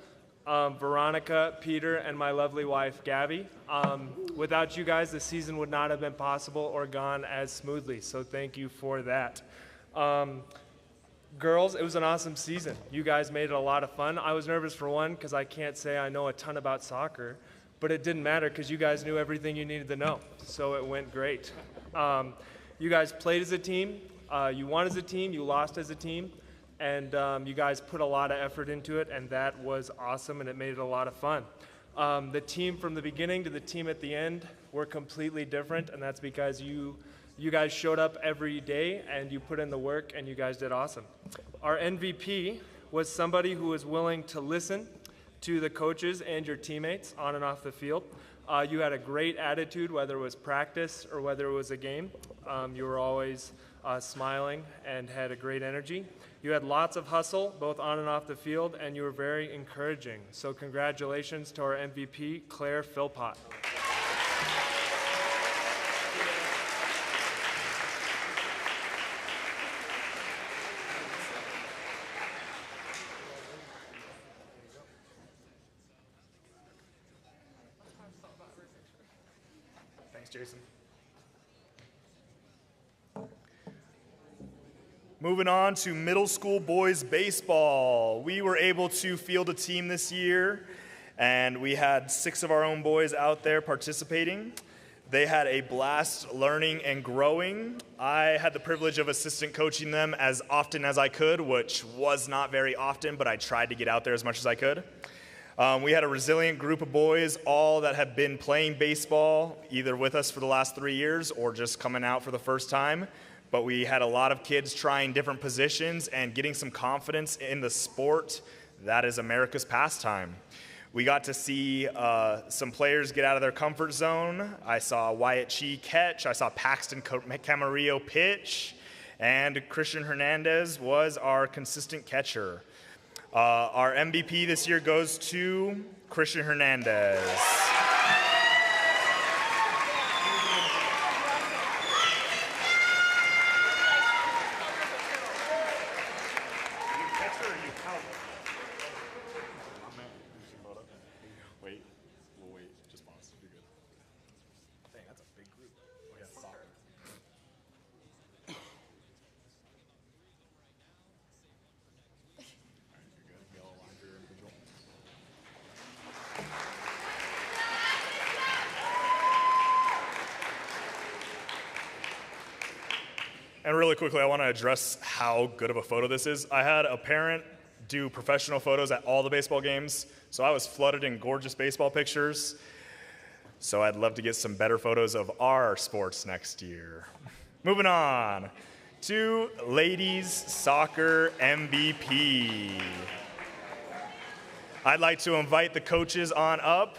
Veronica, Peter, and my lovely wife, Gabby. Without you guys, the season would not have been possible or gone as smoothly, so thank you for that. Girls, it was an awesome season. You guys made it a lot of fun. I was nervous for one because I can't say I know a ton about soccer, but it didn't matter because you guys knew everything you needed to know, so it went great. You guys played as a team. You won as a team. You lost as a team. And you guys put a lot of effort into it, and that was awesome, and it made it a lot of fun. The team from the beginning to the team at the end were completely different, and that's because you guys showed up every day, and you put in the work, and you guys did awesome. Our MVP was somebody who was willing to listen to the coaches and your teammates on and off the field. You had a great attitude, whether it was practice or whether it was a game. You were always smiling and had a great energy. You had lots of hustle, both on and off the field, and you were very encouraging. So congratulations to our MVP, Claire Philpott. Thanks, Jason. Moving on to middle school boys baseball. We were able to field a team this year, and we had 6 of our own boys out there participating. They had a blast learning and growing. I had the privilege of assistant coaching them as often as I could, which was not very often, but I tried to get out there as much as I could. We had a resilient group of boys, all that have been playing baseball, either with us for the last 3 years or just coming out for the first time. But we had a lot of kids trying different positions and getting some confidence in the sport that is America's pastime. We got to see some players get out of their comfort zone. I saw Wyatt Chi catch. I saw Paxton Camarillo pitch. And Christian Hernandez was our consistent catcher. Our MVP this year goes to Christian Hernandez. And really quickly, I want to address how good of a photo this is. I had a parent do professional photos at all the baseball games, so I was flooded in gorgeous baseball pictures. So I'd love to get some better photos of our sports next year. Moving on to ladies soccer MVP. I'd like to invite the coaches on up.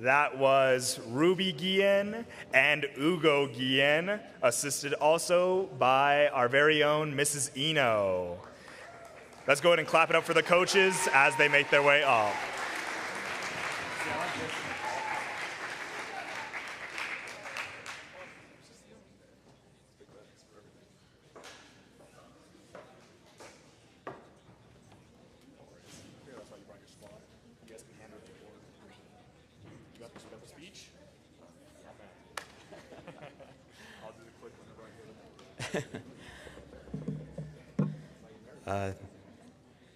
That was Ruby Guillen and Ugo Guillen, assisted also by our very own Mrs. Eno. Let's go ahead and clap it up for the coaches as they make their way up.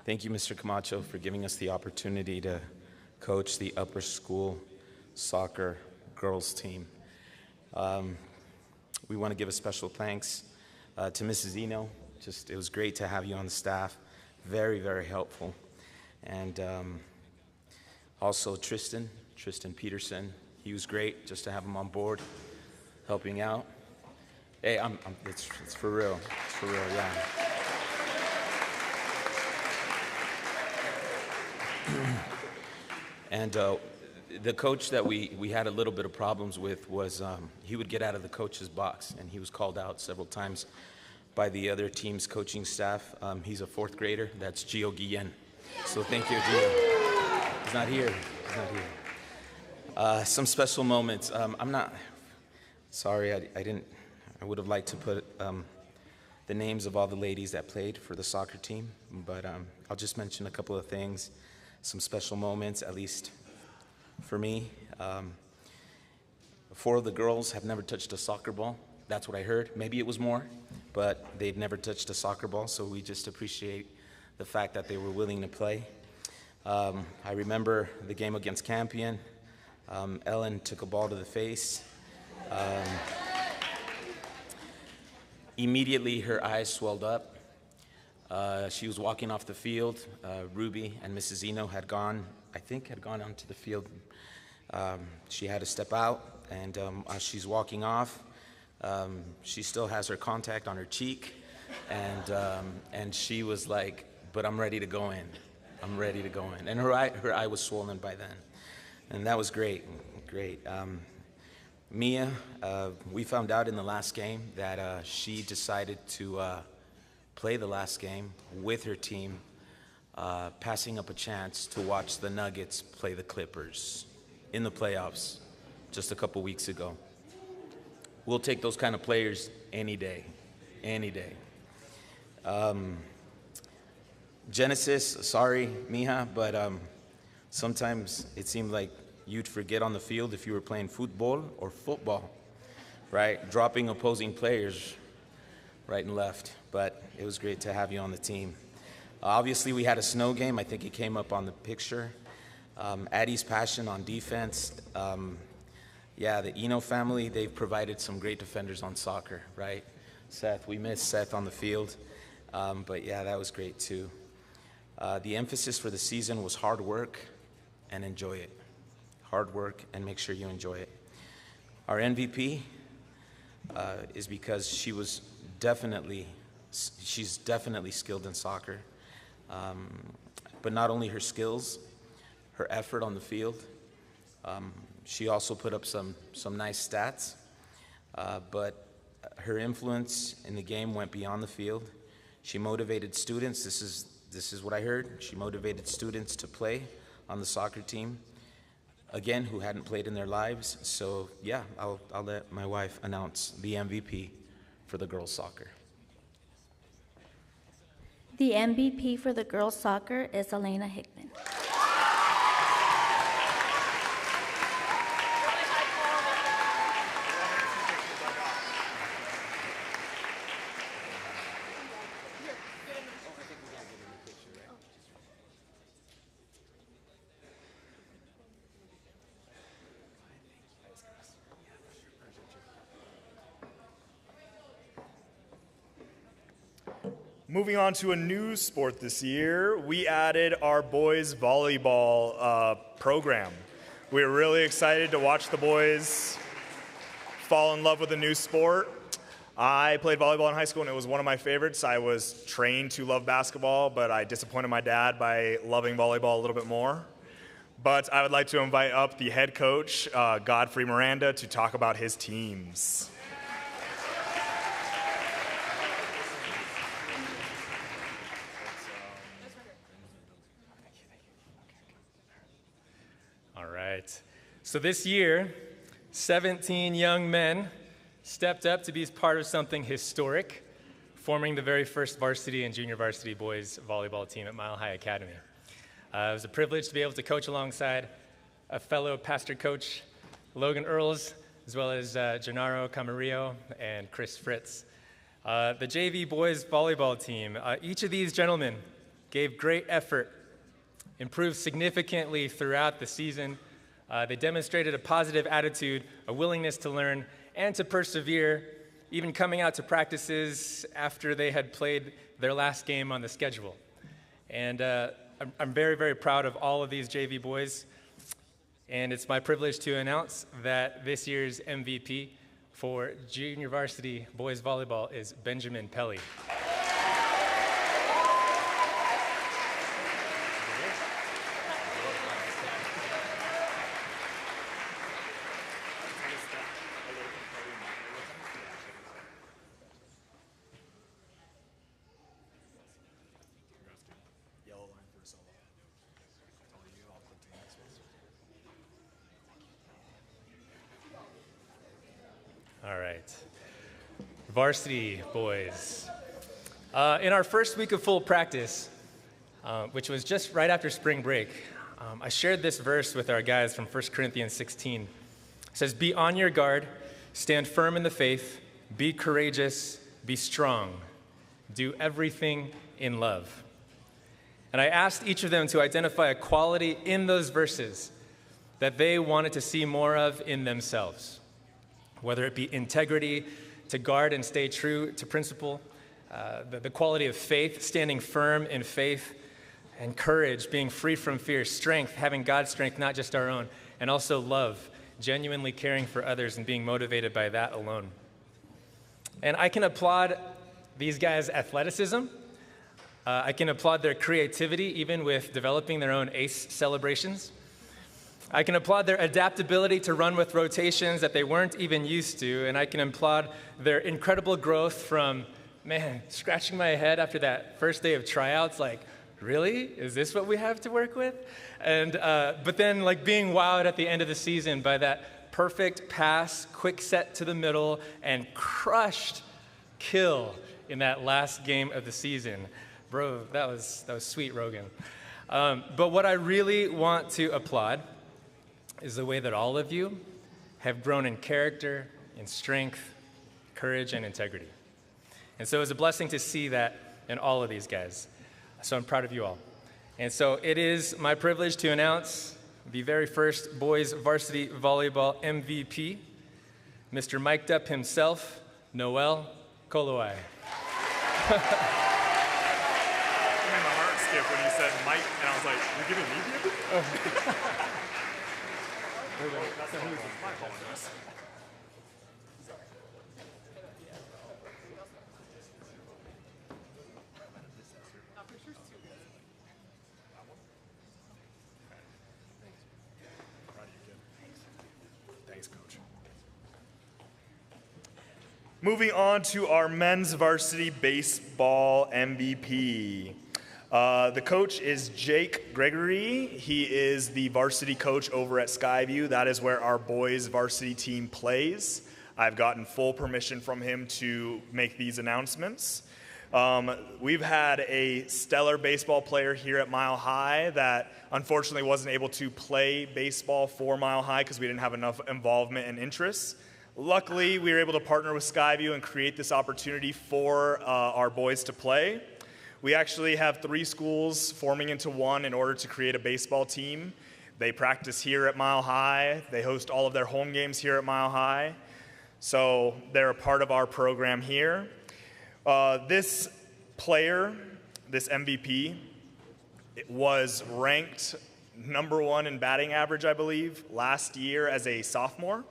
Thank you, Mr. Camacho, for giving us the opportunity to coach the upper school soccer girls team. We want to give a special thanks to Mrs. Eno. It was great to have you on the staff. Very, very helpful. And also Tristan Peterson. He was great just to have him on board, helping out. Hey, it's for real. It's for real, yeah. And the coach that we had a little bit of problems with was he would get out of the coach's box, and he was called out several times by the other team's coaching staff. He's a fourth grader. That's Gio Guillen. So thank you, Gio. He's not here. Some special moments. I'm not sorry. I would have liked to put the names of all the ladies that played for the soccer team, but I'll just mention a couple of things. Some special moments, at least for me. 4 of the girls have never touched a soccer ball. That's what I heard. Maybe it was more, but they've never touched a soccer ball, so we just appreciate the fact that they were willing to play. I remember the game against Campion. Ellen took a ball to the face. Immediately, her eyes swelled up. She was walking off the field. Ruby and Mrs. Eno had gone onto the field. She had to step out, and as she's walking off, she still has her contact on her cheek, and she was like, "But I'm ready to go in. I'm ready to go in." And her eye was swollen by then, and that was great. Mia, we found out in the last game that she decided to play the last game with her team, passing up a chance to watch the Nuggets play the Clippers in the playoffs just a couple weeks ago. We'll take those kind of players any day. Genesis, sorry, Mija, but sometimes it seemed like you'd forget on the field if you were playing football or football, right? Dropping opposing players right and left, but it was great to have you on the team. Obviously, we had a snow game. I think it came up on the picture. Addie's passion on defense. The Eno family, they've provided some great defenders on soccer, right? Seth, we miss Seth on the field, but yeah, that was great too. The emphasis for the season was hard work and enjoy it. Hard work and make sure you enjoy it. Our MVP is because she's definitely skilled in soccer, but not only her skills, her effort on the field. She also put up some nice stats, but her influence in the game went beyond the field. She motivated students. This is what I heard. She motivated students to play on the soccer team, again, who hadn't played in their lives. So yeah, I'll let my wife announce the MVP for the girls' soccer. The MVP for the girls' soccer is Elena Hickman. Moving on to a new sport this year, we added our boys volleyball program. We were really excited to watch the boys fall in love with a new sport. I played volleyball in high school and it was one of my favorites. I was trained to love basketball, but I disappointed my dad by loving volleyball a little bit more. But I would like to invite up the head coach, Godfrey Miranda, to talk about his teams. All right. So this year, 17 young men stepped up to be part of something historic, forming the very first varsity and junior varsity boys volleyball team at Mile High Academy. It was a privilege to be able to coach alongside a fellow pastor coach, Logan Earls, as well as Gennaro Camarillo and Chris Fritz. The JV boys volleyball team, each of these gentlemen gave great effort, improved significantly throughout the season. They demonstrated a positive attitude, a willingness to learn, and to persevere, even coming out to practices after they had played their last game on the schedule. And I'm very, very proud of all of these JV boys. And it's my privilege to announce that this year's MVP for junior varsity boys volleyball is Benjamin Pelly. All right. Varsity boys. In our first week of full practice, which was just right after spring break, I shared this verse with our guys from 1 Corinthians 16. It says, "Be on your guard, stand firm in the faith, be courageous, be strong, do everything in love." And I asked each of them to identify a quality in those verses that they wanted to see more of in themselves. Whether it be integrity, to guard and stay true to principle, the quality of faith, standing firm in faith, and courage, being free from fear, strength, having God's strength, not just our own, and also love, genuinely caring for others and being motivated by that alone. And I can applaud these guys' athleticism. I can applaud their creativity, even with developing their own ace celebrations. I can applaud their adaptability to run with rotations that they weren't even used to, and I can applaud their incredible growth from, man, scratching my head after that first day of tryouts, like, really? Is this what we have to work with? And but then, like, being wowed at the end of the season by that perfect pass, quick set to the middle, and crushed kill in that last game of the season. Bro, that was sweet, Rogan. But what I really want to applaud is the way that all of you have grown in character, in strength, courage, and integrity. And so it was a blessing to see that in all of these guys. So I'm proud of you all. And so it is my privilege to announce the very first boys varsity volleyball MVP, Mr. Mic'd Up himself, Noel Kolowai. It made my heart skip when you said Mike, and I was like, you're giving me the MVP? My apologies. Thanks, Coach. Moving on to our men's varsity baseball MVP. The coach is Jake Gregory. He is the varsity coach over at Skyview. That is where our boys varsity team plays. I've gotten full permission from him to make these announcements. We've had a stellar baseball player here at Mile High that unfortunately wasn't able to play baseball for Mile High because we didn't have enough involvement and interest. Luckily, we were able to partner with Skyview and create this opportunity for our boys to play. We actually have 3 schools forming into one in order to create a baseball team. They practice here at Mile High. They host all of their home games here at Mile High. So they're a part of our program here. This player, this MVP, was ranked #1 in batting average, I believe, last year as a sophomore.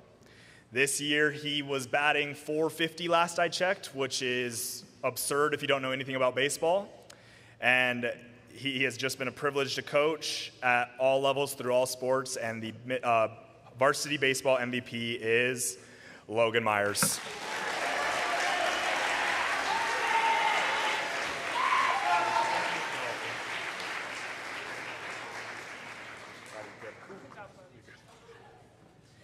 This year, he was batting .450 last I checked, which is absurd if you don't know anything about baseball. And he has just been a privilege to coach at all levels through all sports, and the varsity baseball MVP is Logan Myers.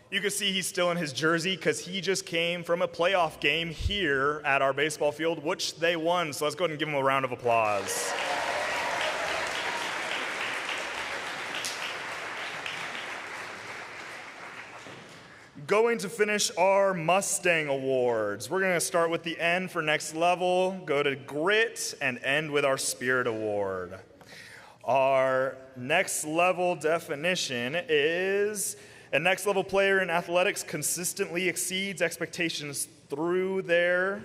You can see he's still in his jersey because he just came from a playoff game here at our baseball field, which they won. So let's go ahead and give him a round of applause. Going to finish our Mustang Awards. We're going to start with the N for next level, go to Grit, and end with our Spirit Award. Our next level definition is: a next level player in athletics consistently exceeds expectations through their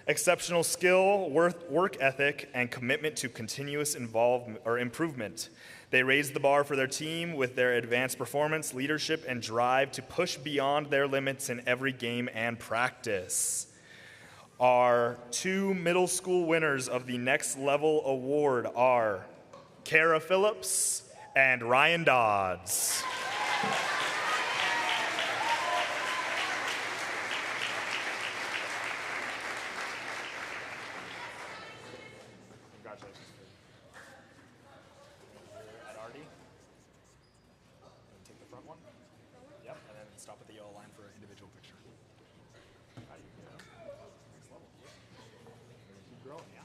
exceptional skill, work ethic, and commitment to continuous improvement. They raise the bar for their team with their advanced performance, leadership, and drive to push beyond their limits in every game and practice. Our 2 middle school winners of the Next Level Award are Kara Phillips and Ryan Dodds. Congratulations. At Artie. Take the front one. Yep, and then stop at the yellow line for an individual picture. How do you get next level? Keep growing, yeah.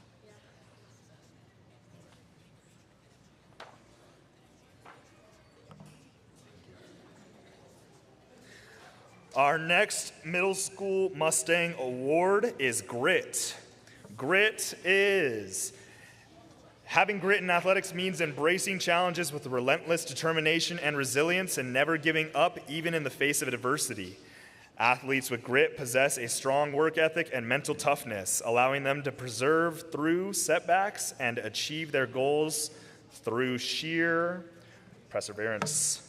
Our next middle school Mustang Award is Grit. Grit is: having grit in athletics means embracing challenges with relentless determination and resilience and never giving up even in the face of adversity. Athletes with grit possess a strong work ethic and mental toughness, allowing them to persevere through setbacks and achieve their goals through sheer perseverance.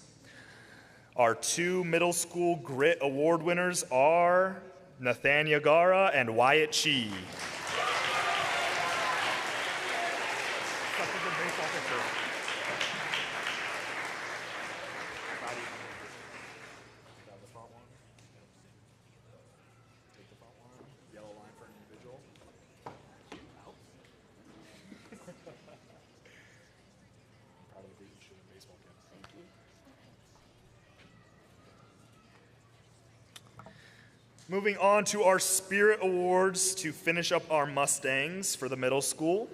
Our 2 middle school Grit Award winners are Nathaniel Gara and Wyatt Chi. Moving on to our Spirit Awards to finish up our Mustangs for the middle school.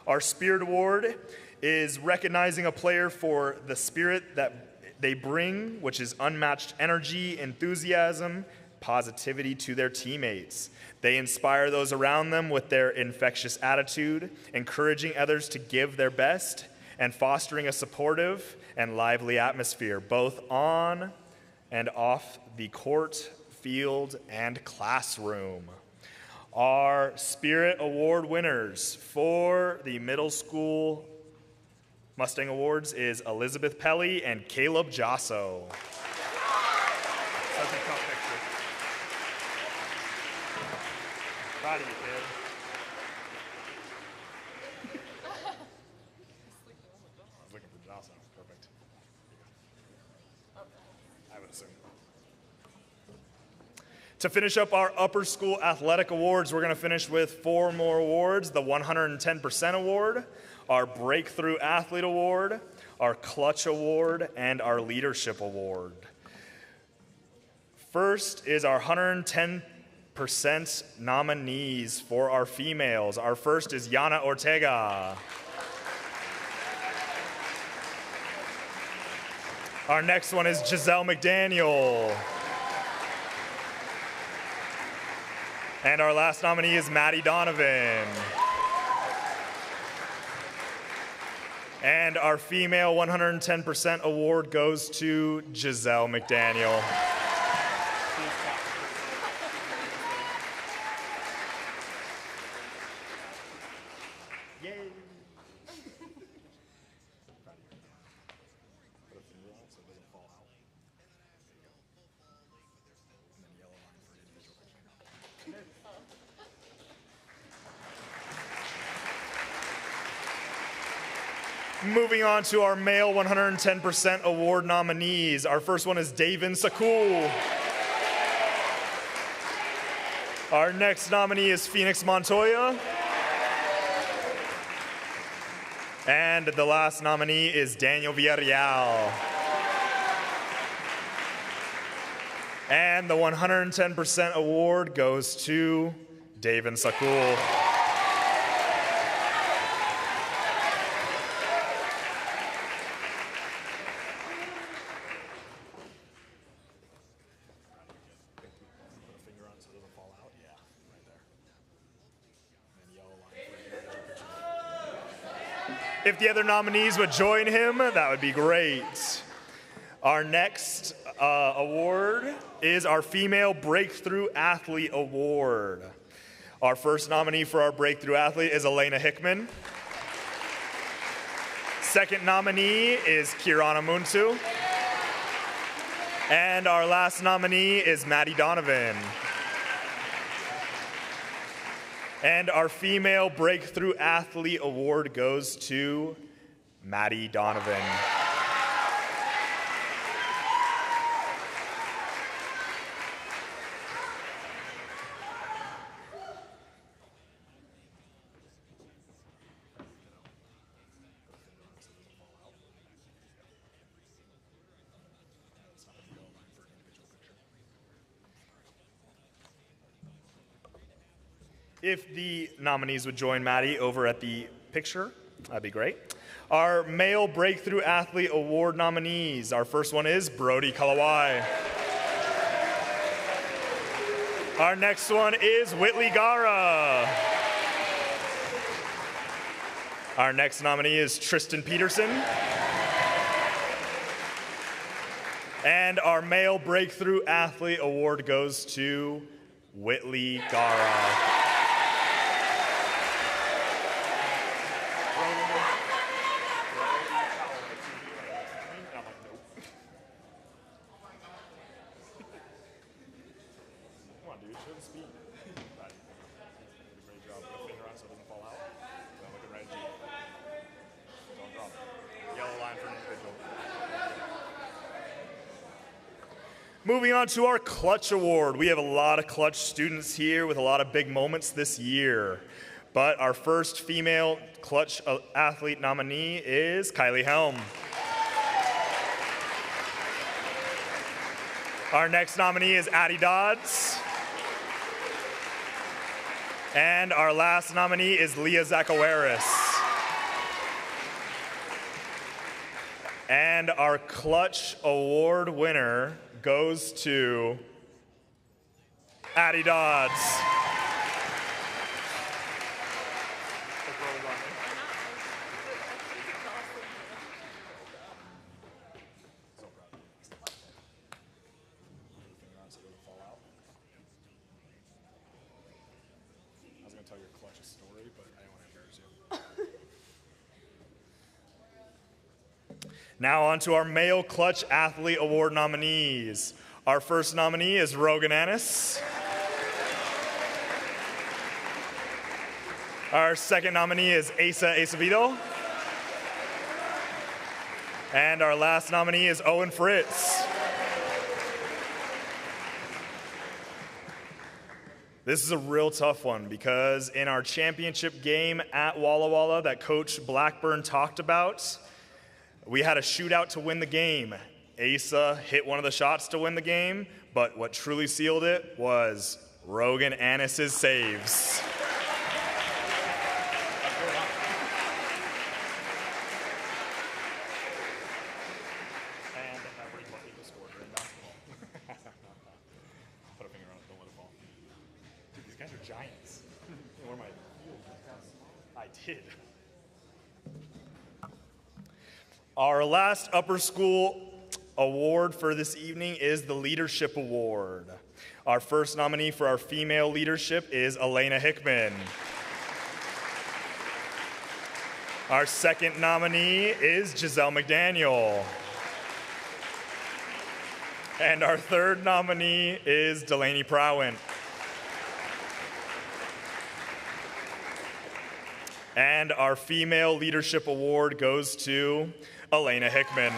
Our Spirit Award is recognizing a player for the spirit that they bring, which is unmatched energy, enthusiasm, positivity to their teammates. They inspire those around them with their infectious attitude, encouraging others to give their best, and fostering a supportive and lively atmosphere, both on and off the court, field, and classroom. Our Spirit Award winners for the middle school Mustang Awards is Elizabeth Pelly and Caleb Josso. Such a tough picture. Proud of you, kid. I was looking for Josso. Perfect. I would assume. To finish up our upper school athletic awards, we're going to finish with 4 more awards: the 110% Award, our Breakthrough Athlete Award, our Clutch Award, and our Leadership Award. First is our 110% nominees for our females. Our first is Yana Ortega. Our next one is Giselle McDaniel. And our last nominee is Maddie Donovan. And our female 110% award goes to Giselle McDaniel. Moving on to our male 110% award nominees. Our first one is Davin Sakul. Our next nominee is Phoenix Montoya. And the last nominee is Daniel Villarreal. And the 110% award goes to Davin Sakul. If the other nominees would join him, that would be great. Our next award is our Female Breakthrough Athlete Award. Our first nominee for our Breakthrough Athlete is Elena Hickman. Second nominee is Kirana Muntu. And our last nominee is Maddie Donovan. And our Female Breakthrough Athlete Award goes to Maddie Donovan. If the nominees would join Maddie over at the picture, that'd be great. Our Male Breakthrough Athlete Award nominees. Our first one is Brody Kalawai. Our next one is Whitley Gara. Our next nominee is Tristan Peterson. And our Male Breakthrough Athlete Award goes to Whitley Gara. Moving on to our Clutch Award. We have a lot of Clutch students here with a lot of big moments this year. But our first female Clutch athlete nominee is Kylie Helm. Our next nominee is Addie Dodds. And our last nominee is Leah Zakawaris. And our Clutch Award winner goes to Addie Dodds. I was going to tell your Clutch story, but I don't want to embarrass you. Now on to our Male Clutch Athlete Award nominees. Our first nominee is Rogan Annis. Our second nominee is Asa Acevedo. And our last nominee is Owen Fritz. This is a real tough one because in our championship game at Walla Walla that Coach Blackburn talked about, we had a shootout to win the game. Asa hit one of the shots to win the game, but what truly sealed it was Rogan Annis's saves. And every bucket was scored in basketball. Put a finger on it, don't let it fall. Dude, these guys are giants. Where am I? I did. Our last upper school award for this evening is the Leadership Award. Our first nominee for our female leadership is Elena Hickman. Our second nominee is Giselle McDaniel. And our third nominee is Delaney Prowin. And our Female Leadership Award goes to Elena Hickman.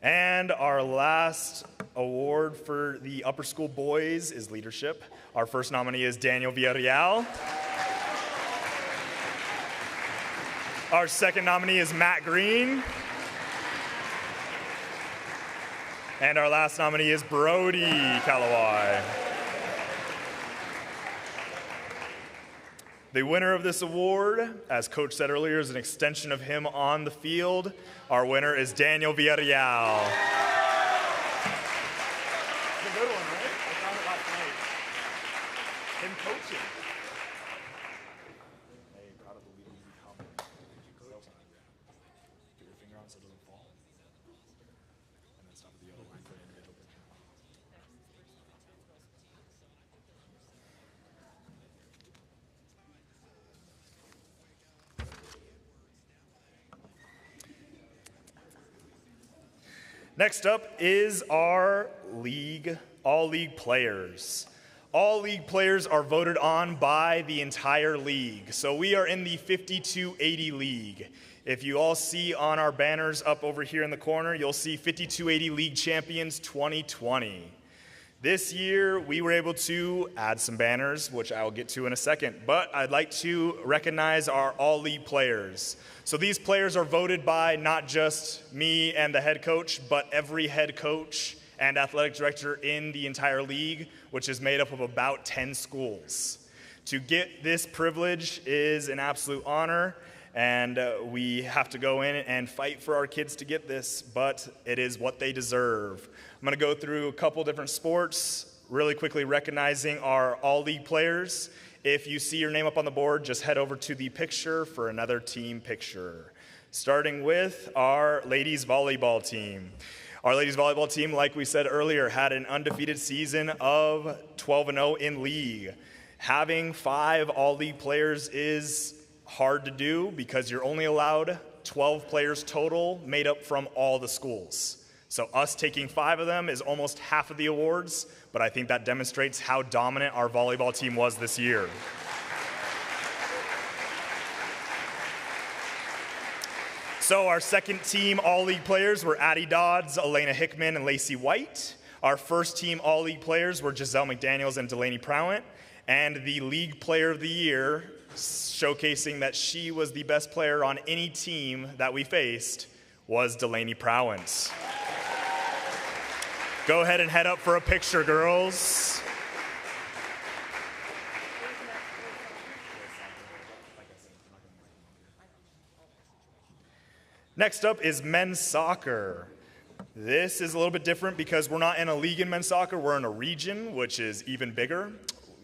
And our last award for the upper school boys is leadership. Our first nominee is Daniel Villarreal. Our second nominee is Matt Green. And our last nominee is Brody Callaway. The winner of this award, as Coach said earlier, is an extension of him on the field. Our winner is Daniel Villarreal. It's a good one, right? I found it last night. Him coaching. Hey, proud of the leader you become. Put your finger on so it doesn't fall. And then stop at the yellow line for an individual picture. Next up is our league, all league players. All league players are voted on by the entire league. So we are in the 5280 league. If you all see on our banners up over here in the corner, you'll see 5280 League Champions 2020. This year, we were able to add some banners, which I will get to in a second, but I'd like to recognize our all-league players. So these players are voted by not just me and the head coach, but every head coach and athletic director in the entire league, which is made up of about 10 schools. To get this privilege is an absolute honor, and we have to go in and fight for our kids to get this, but it is what they deserve. I'm going to go through a couple different sports, really quickly recognizing our all-league players. If you see your name up on the board, just head over to the picture for another team picture. Starting with our ladies volleyball team. Our ladies volleyball team, like we said earlier, had an undefeated season of 12-0 in league. Having 5 all-league players is hard to do because you're only allowed 12 players total made up from all the schools. So us taking 5 of them is almost half of the awards, but I think that demonstrates how dominant our volleyball team was this year. So our second team all-league players were Addie Dodds, Elena Hickman, and Lacey White. Our first team all-league players were Giselle McDaniels and Delaney Prowant. And the league player of the year, showcasing that she was the best player on any team that we faced, was Delaney Prowant. Go ahead and head up for a picture, girls. Next up is men's soccer. This is a little bit different because we're not in a league in men's soccer, we're in a region, which is even bigger,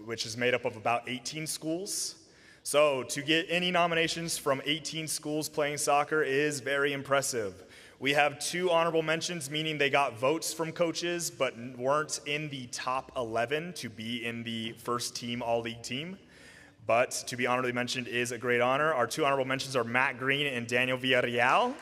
which is made up of about 18 schools. So to get any nominations from 18 schools playing soccer is very impressive. We have 2 honorable mentions, meaning they got votes from coaches, but weren't in the top 11 to be in the first team all-league team. But to be honorably mentioned is a great honor. Our 2 honorable mentions are Matt Green and Daniel Villarreal.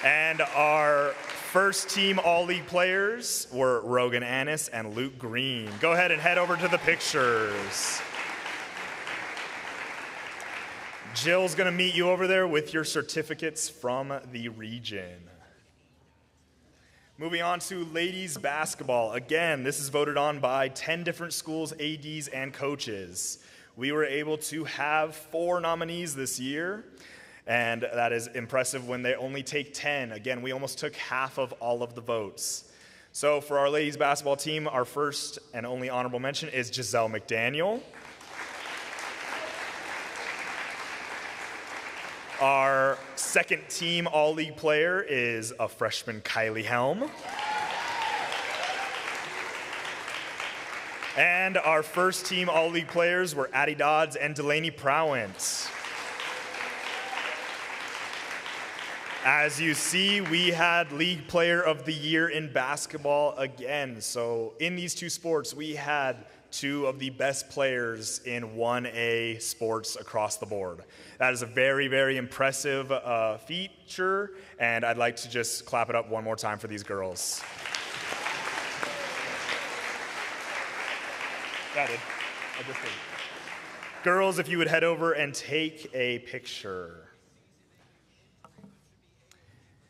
And our first team all-league players were Rogan Annis and Luke Green. Go ahead and head over to the pictures. Jill's gonna meet you over there with your certificates from the region. Moving on to ladies basketball. Again, this is voted on by 10 different schools, ADs, and coaches. We were able to have 4 nominees this year, and that is impressive when they only take 10. Again, we almost took half of all of the votes. So for our ladies basketball team, our first and only honorable mention is Giselle McDaniel. Our second team all-league player is a freshman, Kylie Helm. And our first team all-league players were Addie Dodds and Delaney Prowant. As you see, we had League Player of the Year in basketball again. So in these two sports, we had two of the best players in 1A sports across the board. That is a very, very impressive feature, and I'd like to just clap it up one more time for these girls. I just did. Girls, if you would head over and take a picture.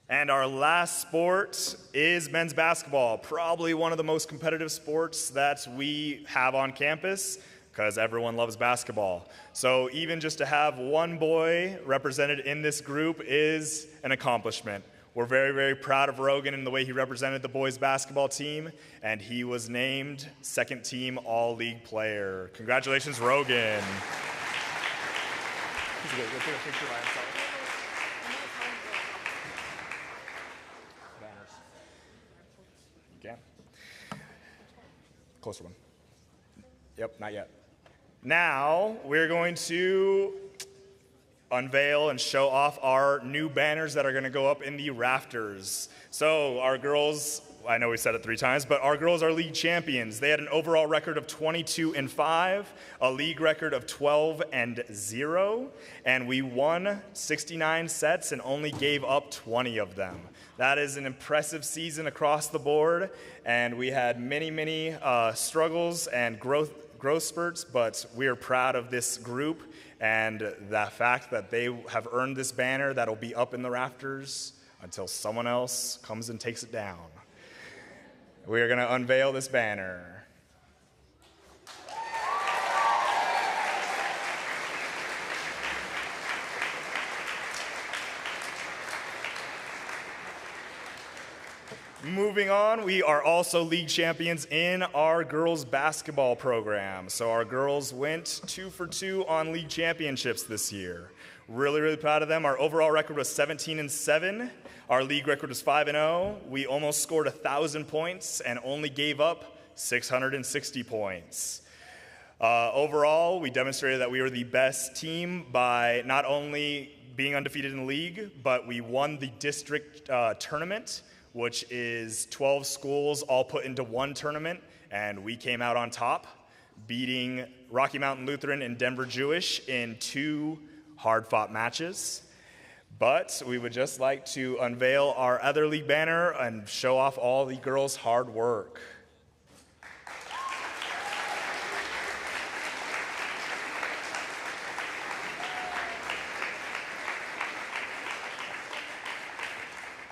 And our last sport is men's basketball, probably one of the most competitive sports that we have on campus because everyone loves basketball. So even just to have one boy represented in this group is an accomplishment. We're very, very proud of Rogan and the way he represented the boys basketball team, and he was named second team all-league player. Congratulations, Rogan. Okay. Closer one. Yep, not yet. Now we're going to unveil and show off our new banners that are going to go up in the rafters. So our girls, I know we said it 3 times, but our girls are league champions. They had an overall record of 22-5, a league record of 12-0, and we won 69 sets and only gave up 20 of them. That is an impressive season across the board, and we had many struggles and growth spurts, but we are proud of this group and the fact that they have earned this banner that'll be up in the rafters until someone else comes and takes it down. We are going to unveil this banner. Moving on, we are also league champions in our girls basketball program. So our girls went 2 for 2 on league championships this year. Really proud of them. Our overall record was 17-7. Our league record was 5-0. We almost scored 1,000 points and only gave up 660 points. Overall, we demonstrated that we were the best team by not only being undefeated in the league, but we won the district tournament, which is 12 schools all put into one tournament, and we came out on top, beating Rocky Mountain Lutheran and Denver Jewish in 2 hard-fought matches. But we would just like to unveil our other league banner and show off all the girls' hard work.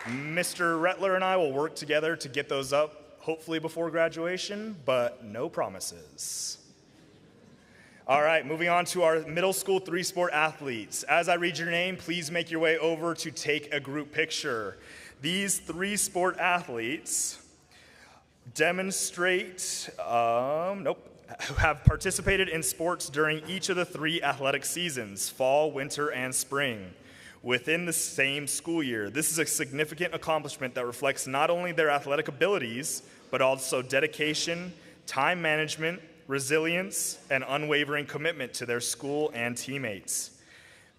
Mr. Rettler and I will work together to get those up, hopefully before graduation, but no promises. All right, moving on to our middle school 3-sport athletes. As I read your name, please make your way over to take a group picture. These 3-sport athletes demonstrate, have participated in sports during each of the 3 athletic seasons, fall, winter, and spring, within the same school year. This is a significant accomplishment that reflects not only their athletic abilities, but also dedication, time management, resilience, and unwavering commitment to their school and teammates.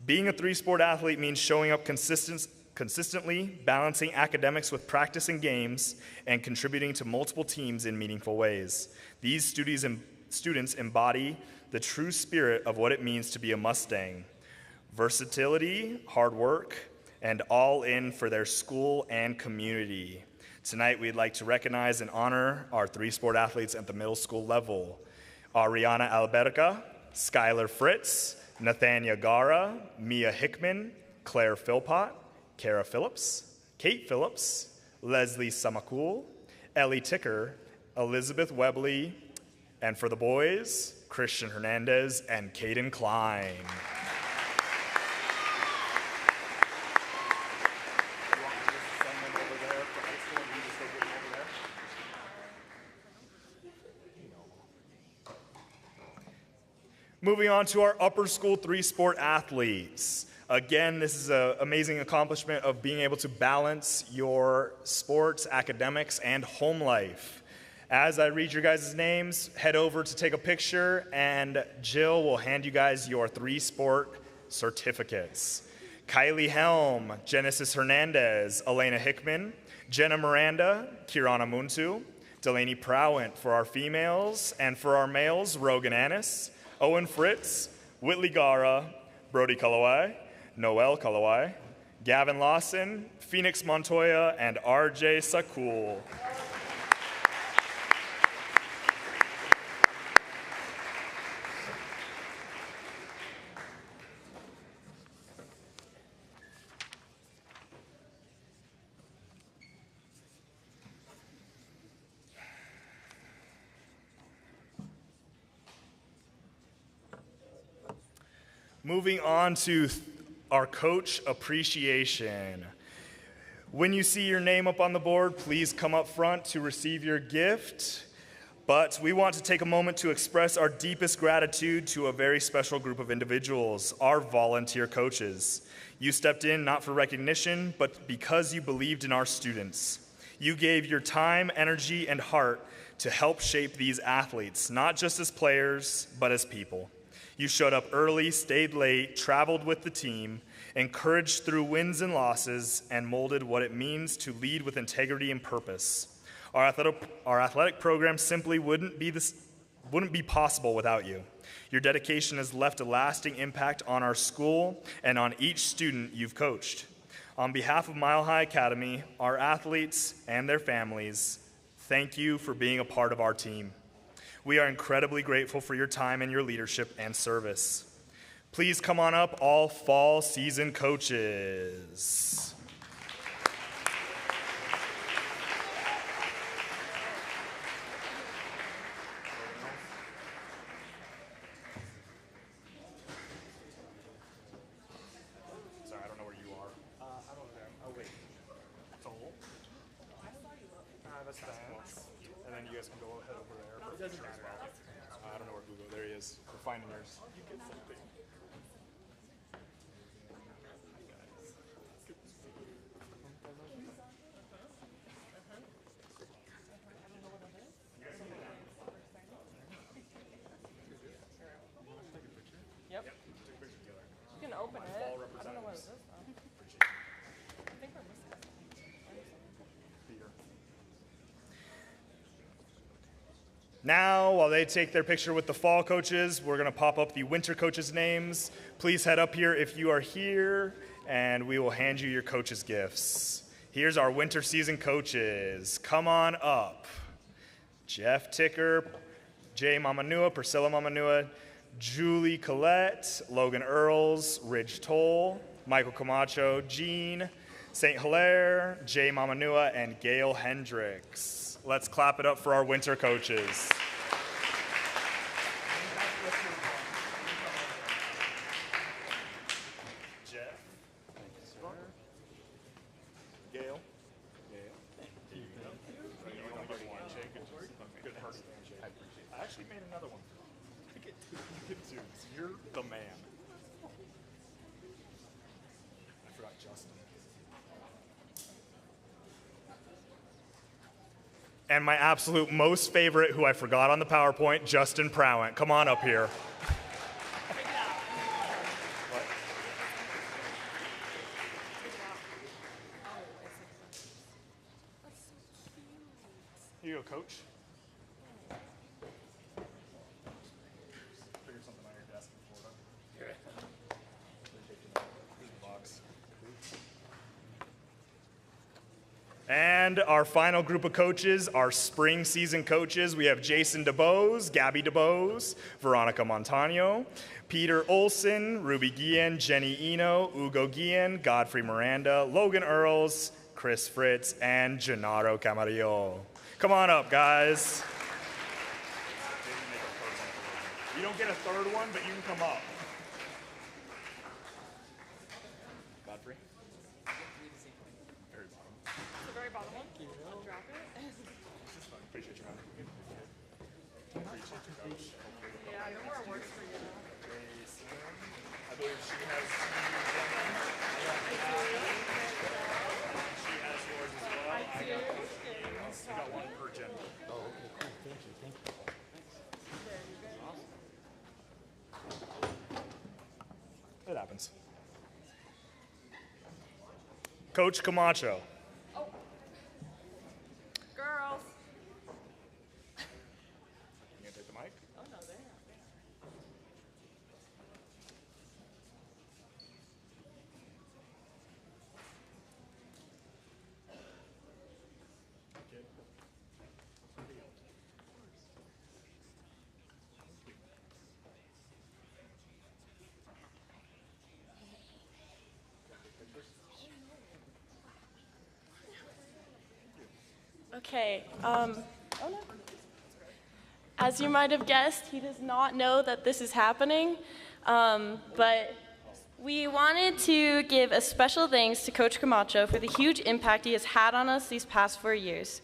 Being a 3-sport athlete means showing up consistently, balancing academics with practice and games, and contributing to multiple teams in meaningful ways. These students embody the true spirit of what it means to be a Mustang. Versatility, hard work, and all in for their school and community. Tonight, we'd like to recognize and honor our 3-sport athletes at the middle school level. Ariana Alberca, Skylar Fritz, Nathania Gara, Mia Hickman, Claire Philpott, Kara Phillips, Kate Phillips, Leslie Samakul, Ellie Ticker, Elizabeth Webley, and for the boys, Christian Hernandez and Caden Klein. Moving on to our upper school 3-sport athletes. Again, this is an amazing accomplishment of being able to balance your sports, academics, and home life. As I read your guys' names, head over to take a picture, and Jill will hand you guys your 3-sport certificates. Kylie Helm, Genesis Hernandez, Elena Hickman, Jenna Miranda, Kirana Muntu, Delaney Prowant for our females, and for our males, Rogan Annis, Owen Fritz, Whitley Gara, Brody Kalawai, Noel Kalawai, Gavin Lawson, Phoenix Montoya, and RJ Sakul. Moving on to our coach appreciation. When you see your name up on the board, please come up front to receive your gift. But we want to take a moment to express our deepest gratitude to a very special group of individuals, our volunteer coaches. You stepped in not for recognition, but because you believed in our students. You gave your time, energy, and heart to help shape these athletes, not just as players, but as people. You showed up early, stayed late, traveled with the team, encouraged through wins and losses, and molded what it means to lead with integrity and purpose. Our athletic program simply wouldn't be possible without you. Your dedication has left a lasting impact on our school and on each student you've coached. On behalf of Mile High Academy, our athletes, and their families, thank you for being a part of our team. We are incredibly grateful for your time and your leadership and service. Please come on up, all fall season coaches. Sorry, I don't know where you are. I don't know. Oh, wait. It's a hole? That's fast. And then you guys can go ahead over there. I don't know where Google. There he is. We're finding yours. You get something. Yep. You can open it. I don't know what it is though. I think we're missing something. Now, while they take their picture with the fall coaches, we're going to pop up the winter coaches' names. Please head up here if you are here, and we will hand you your coaches' gifts. Here's our winter season coaches. Come on up. Jeff Ticker, Jay Mamanua, Priscilla Mamanua, Julie Collette, Logan Earls, Ridge Toll, Michael Camacho, Jean, St. Hilaire, Jay Mamanua, and Gail Hendricks. Let's clap it up for our winter coaches. Jeff. Gail. Good person. I actually made another one. You get two. You're the man. I forgot Justin. And my absolute most favorite, who I forgot on the PowerPoint, Justin Prowant. Come on up here. Here you go, coach. Figure something on your desk in Florida. Here's the box. And our final group of coaches, our spring season coaches, we have Jason DeBose, Gabby DeBose, Veronica Montano, Peter Olson, Ruby Guillen, Jenny Eno, Ugo Guillen, Godfrey Miranda, Logan Earls, Chris Fritz, and Gennaro Camarillo. Come on up, guys. You don't get a third one, but you can come up. Godfrey? Very bottom. The very bottom one. I'll drop it. Appreciate your help. Appreciate your coach. Yeah, no more works for you. I believe she has yours as well. I do. We got one per gender. Oh, okay, cool. Thank you. Thank you. It happens. Coach Camacho. Girls. You gonna take the mic? Oh, no, they're not. Okay. Oh no. As you might have guessed, he does not know that this is happening, but we wanted to give a special thanks to Coach Camacho for the huge impact he has had on us these past 4 years.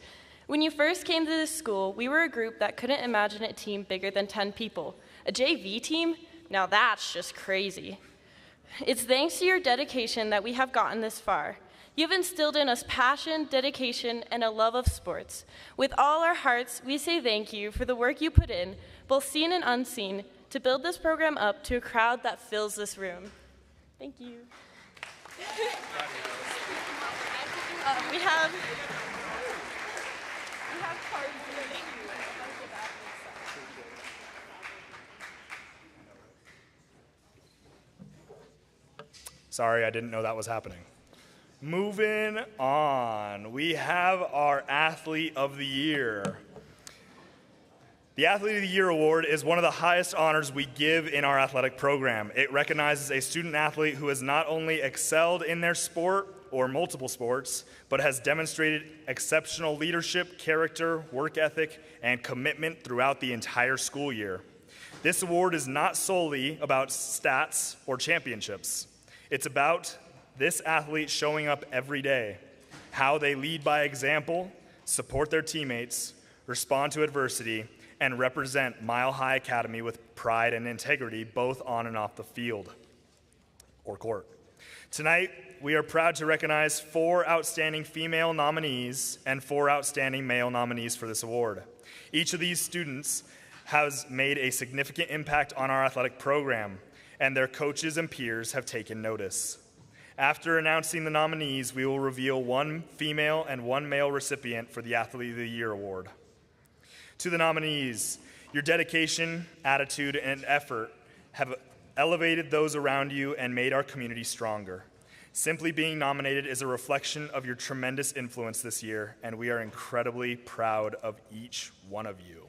When you first came to this school, we were a group that couldn't imagine a team bigger than 10 people. A JV team? Now that's just crazy. It's thanks to your dedication that we have gotten this far. You've instilled in us passion, dedication, and a love of sports. With all our hearts, we say thank you for the work you put in, both seen and unseen, to build this program up to a crowd that fills this room. Thank you. We have cards here. Sorry, I didn't know that was happening. Moving on, we have our Athlete of the Year. The Athlete of the Year award is one of the highest honors we give in our athletic program. It recognizes a student athlete who has not only excelled in their sport or multiple sports, but has demonstrated exceptional leadership, character, work ethic, and commitment throughout the entire school year. This award is not solely about stats or championships. It's about this athlete showing up every day, how they lead by example, support their teammates, respond to adversity, and represent Mile High Academy with pride and integrity, both on and off the field or court. Tonight, we are proud to recognize 4 outstanding female nominees and 4 outstanding male nominees for this award. Each of these students has made a significant impact on our athletic program, and their coaches and peers have taken notice. After announcing the nominees, we will reveal 1 female and 1 male recipient for the Athlete of the Year award. To the nominees, your dedication, attitude, and effort have elevated those around you and made our community stronger. Simply being nominated is a reflection of your tremendous influence this year, and we are incredibly proud of each one of you.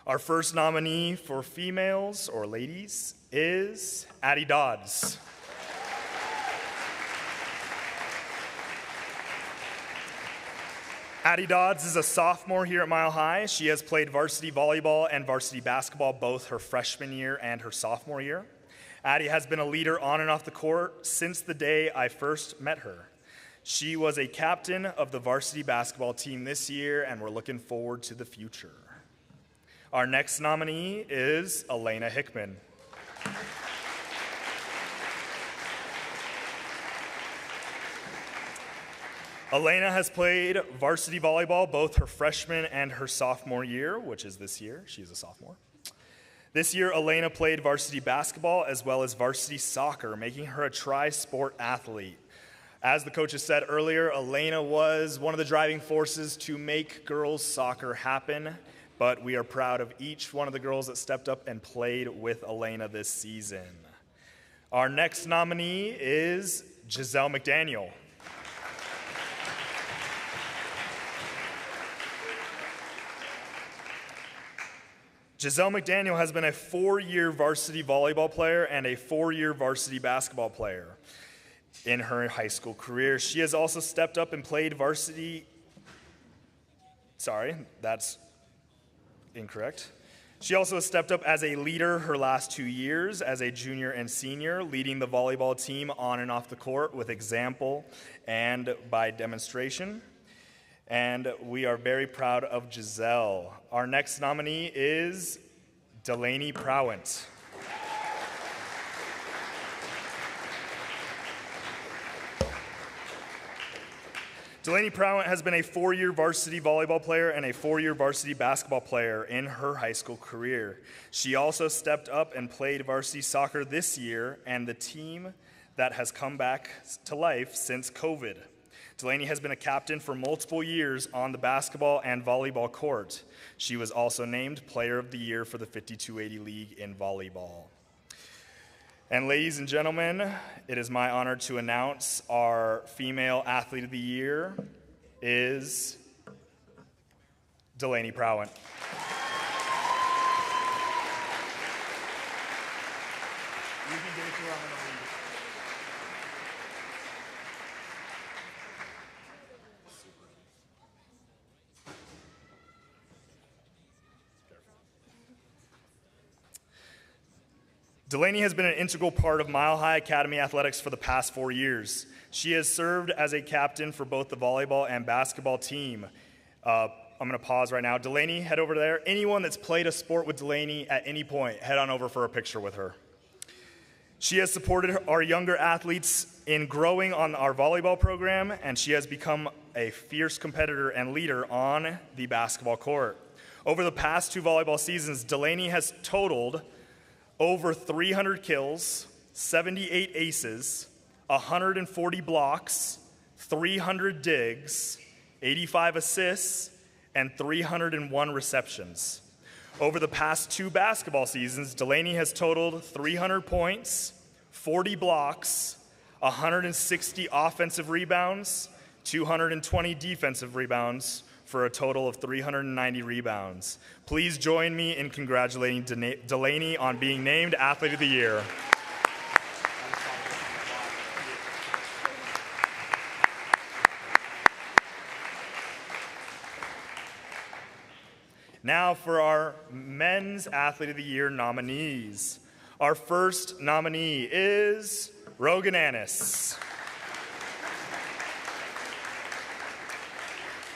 Our first nominee for females or ladies is Addie Dodds. Addie Dodds is a sophomore here at Mile High. She has played varsity volleyball and varsity basketball both her freshman year and her sophomore year. Addie has been a leader on and off the court since the day I first met her. She was a captain of the varsity basketball team this year, and we're looking forward to the future. Our next nominee is Elena Hickman. Elena has played varsity volleyball both her freshman and her sophomore year, which is this year. She's a sophomore. This year, Elena played varsity basketball as well as varsity soccer, making her a tri-sport athlete. As the coaches said earlier, Elena was one of the driving forces to make girls soccer happen, but we are proud of each one of the girls that stepped up and played with Elena this season. Our next nominee is Giselle McDaniel. Giselle McDaniel has been a 4-year varsity volleyball player and a 4-year varsity basketball player in her high school career. She has also stepped up and played varsity. Sorry, that's incorrect. She also has stepped up as a leader her last 2 years as a junior and senior, leading the volleyball team on and off the court with example and by demonstration. And we are very proud of Giselle. Our next nominee is Delaney Prowant. Delaney Prowant has been a 4-year varsity volleyball player and a 4-year varsity basketball player in her high school career. She also stepped up and played varsity soccer this year, and the team that has come back to life since COVID. Delaney has been a captain for multiple years on the basketball and volleyball court. She was also named Player of the Year for the 5280 League in volleyball. And ladies and gentlemen, it is my honor to announce our Female Athlete of the Year is Delaney Prowant. You can give it to her, I'm gonna read it. Delaney has been an integral part of Mile High Academy athletics for the past 4 years. She has served as a captain for both the volleyball and basketball team. I'm going to pause right now. Delaney, head over there. Anyone that's played a sport with Delaney at any point, head on over for a picture with her. She has supported our younger athletes in growing on our volleyball program, and she has become a fierce competitor and leader on the basketball court. Over the past 2 volleyball seasons, Delaney has totaled over 300 kills, 78 aces, 140 blocks, 300 digs, 85 assists, and 301 receptions. Over the past 2 basketball seasons, Delaney has totaled 300 points, 40 blocks, 160 offensive rebounds, 220 defensive rebounds, for a total of 390 rebounds. Please join me in congratulating Delaney on being named Athlete of the Year. Now for our Men's Athlete of the Year nominees. Our first nominee is Rogan Annis.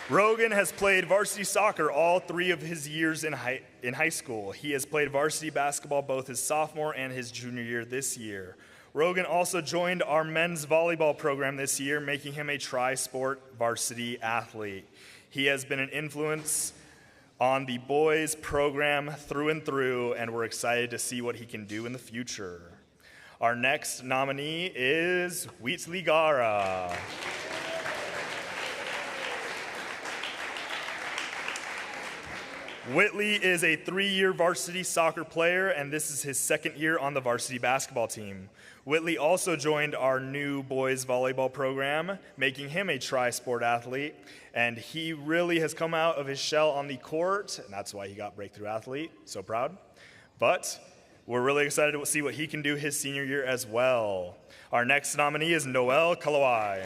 Rogan has played varsity soccer all 3 of his years in high school. He has played varsity basketball both his sophomore and his junior year this year. Rogan also joined our men's volleyball program this year, making him a tri-sport varsity athlete. He has been an influence on the boys program through and through, and we're excited to see what he can do in the future. Our next nominee is Wheatley Gara. Whitley is a 3-year varsity soccer player, and this is his 2nd year on the varsity basketball team. Whitley also joined our new boys volleyball program, making him a tri-sport athlete, and he really has come out of his shell on the court, and that's why he got Breakthrough Athlete. So proud. But we're really excited to see what he can do his senior year as well. Our next nominee is Noel Kalawai.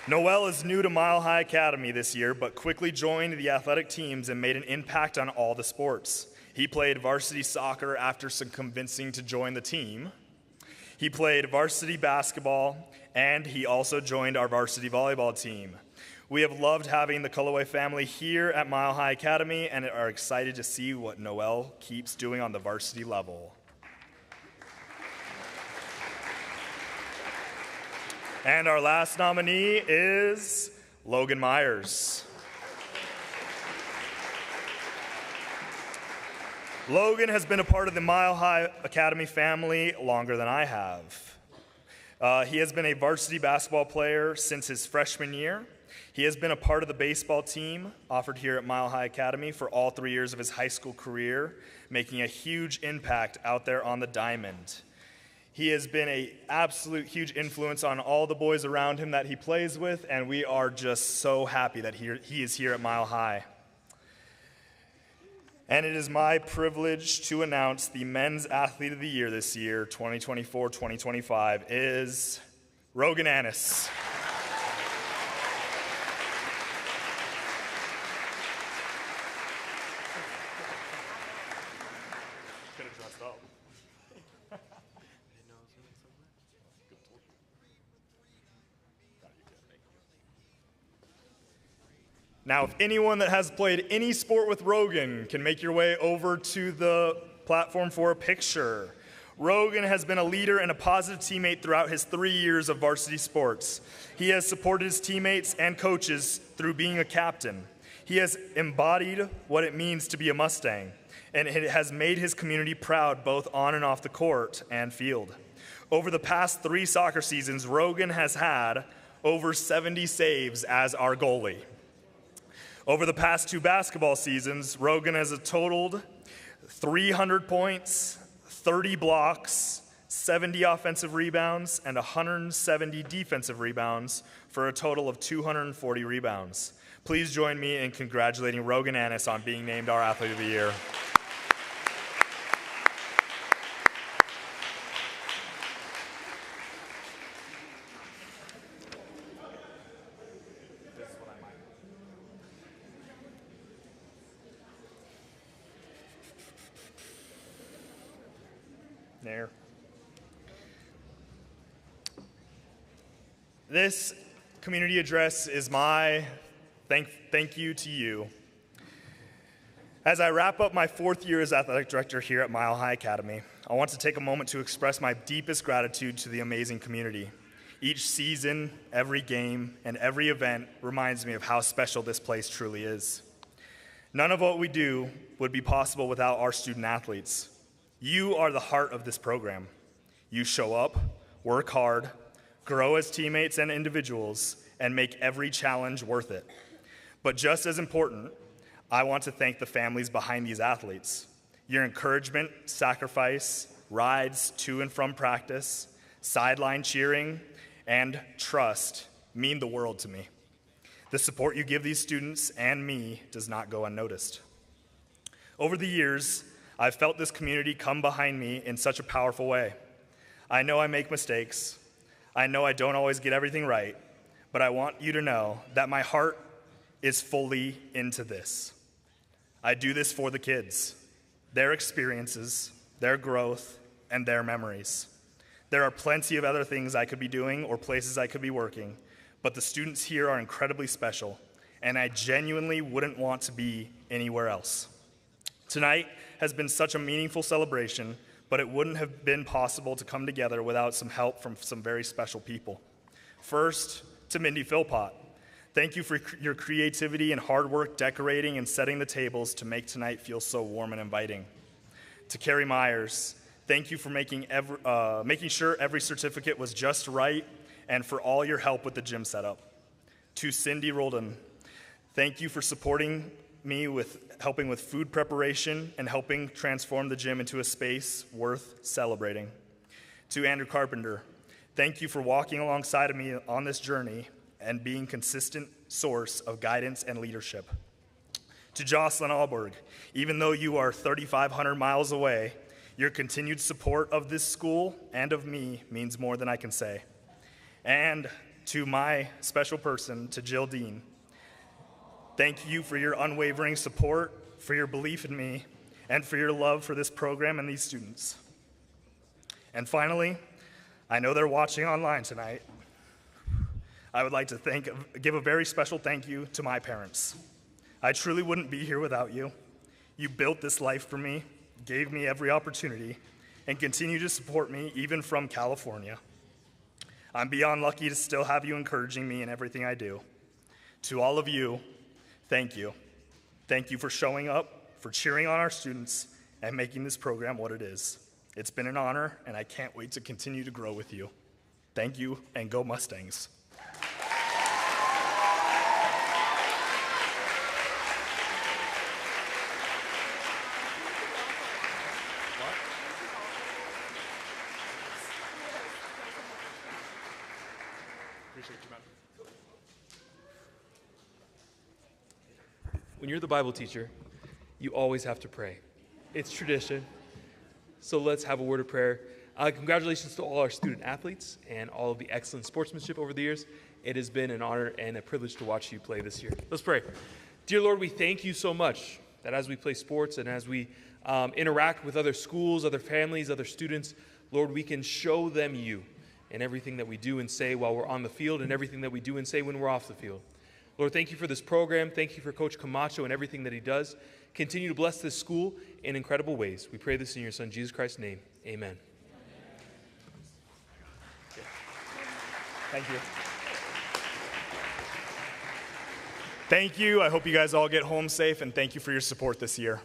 Noel is new to Mile High Academy this year, but quickly joined the athletic teams and made an impact on all the sports. He played varsity soccer after some convincing to join the team. He played varsity basketball, and he also joined our varsity volleyball team. We have loved having the Culloway family here at Mile High Academy and are excited to see what Noel keeps doing on the varsity level. And our last nominee is Logan Myers. Logan has been a part of the Mile High Academy family longer than I have. He has been a varsity basketball player since his freshman year. He has been a part of the baseball team offered here at Mile High Academy for all 3 years of his high school career, making a huge impact out there on the diamond. He has been an absolute huge influence on all the boys around him that he plays with, and we are just so happy that he is here at Mile High. And it is my privilege to announce the Men's Athlete of the Year this year, 2024-2025, is Rogan Annis. Could have dressed up. Now, if anyone that has played any sport with Rogan can make your way over to the platform for a picture. Rogan has been a leader and a positive teammate throughout his 3 years of varsity sports. He has supported his teammates and coaches through being a captain. He has embodied what it means to be a Mustang, and it has made his community proud both on and off the court and field. Over the past 3 soccer seasons, Rogan has had over 70 saves as our goalie. Over the past 2 basketball seasons, Rogan has totaled 300 points, 30 blocks, 70 offensive rebounds, and 170 defensive rebounds for a total of 240 rebounds. Please join me in congratulating Rogan Annis on being named our Athlete of the Year. There. This community address is my thank you to you. As I wrap up my 4th year as athletic director here at Mile High Academy, I want to take a moment to express my deepest gratitude to the amazing community. Each season, every game, and every event reminds me of how special this place truly is. None of what we do would be possible without our student athletes. You are the heart of this program. You show up, work hard, grow as teammates and individuals, and make every challenge worth it. But just as important, I want to thank the families behind these athletes. Your encouragement, sacrifice, rides to and from practice, sideline cheering, and trust mean the world to me. The support you give these students and me does not go unnoticed. Over the years, I've felt this community come behind me in such a powerful way. I know I make mistakes. I know I don't always get everything right, but I want you to know that my heart is fully into this. I do this for the kids, their experiences, their growth, and their memories. There are plenty of other things I could be doing or places I could be working, but the students here are incredibly special, and I genuinely wouldn't want to be anywhere else. Tonight has been such a meaningful celebration, but it wouldn't have been possible to come together without some help from some very special people. First, to Mindy Philpott. Thank you for your creativity and hard work decorating and setting the tables to make tonight feel so warm and inviting. To Carrie Myers, thank you for making sure every certificate was just right and for all your help with the gym setup. To Cindy Roldan, thank you for supporting me with helping with food preparation and helping transform the gym into a space worth celebrating. To Andrew Carpenter, thank you for walking alongside of me on this journey and being a consistent source of guidance and leadership. To Jocelyn Alberg, even though you are 3,500 miles away, your continued support of this school and of me means more than I can say. And to my special person, to Jill Dean, thank you for your unwavering support, for your belief in me, and for your love for this program and these students. And finally, I know they're watching online tonight. I would like to give a very special thank you to my parents. I truly wouldn't be here without you. You built this life for me, gave me every opportunity, and continue to support me even from California. I'm beyond lucky to still have you encouraging me in everything I do. To all of you, thank you. Thank you for showing up, for cheering on our students, and making this program what it is. It's been an honor, and I can't wait to continue to grow with you. Thank you, and go Mustangs. When you're the Bible teacher, you always have to pray. It's tradition. So let's have a word of prayer. Congratulations to all our student athletes and all of the excellent sportsmanship over the years. It has been an honor and a privilege to watch you play this year. Let's pray. Dear Lord, we thank you so much that as we play sports and as we interact with other schools, other families, other students, Lord, we can show them you in everything that we do and say while we're on the field and everything that we do and say when we're off the field. Lord, thank you for this program. Thank you for Coach Camacho and everything that he does. Continue to bless this school in incredible ways. We pray this in your Son, Jesus Christ's name. Amen. Thank you. Thank you. I hope you guys all get home safe, and thank you for your support this year.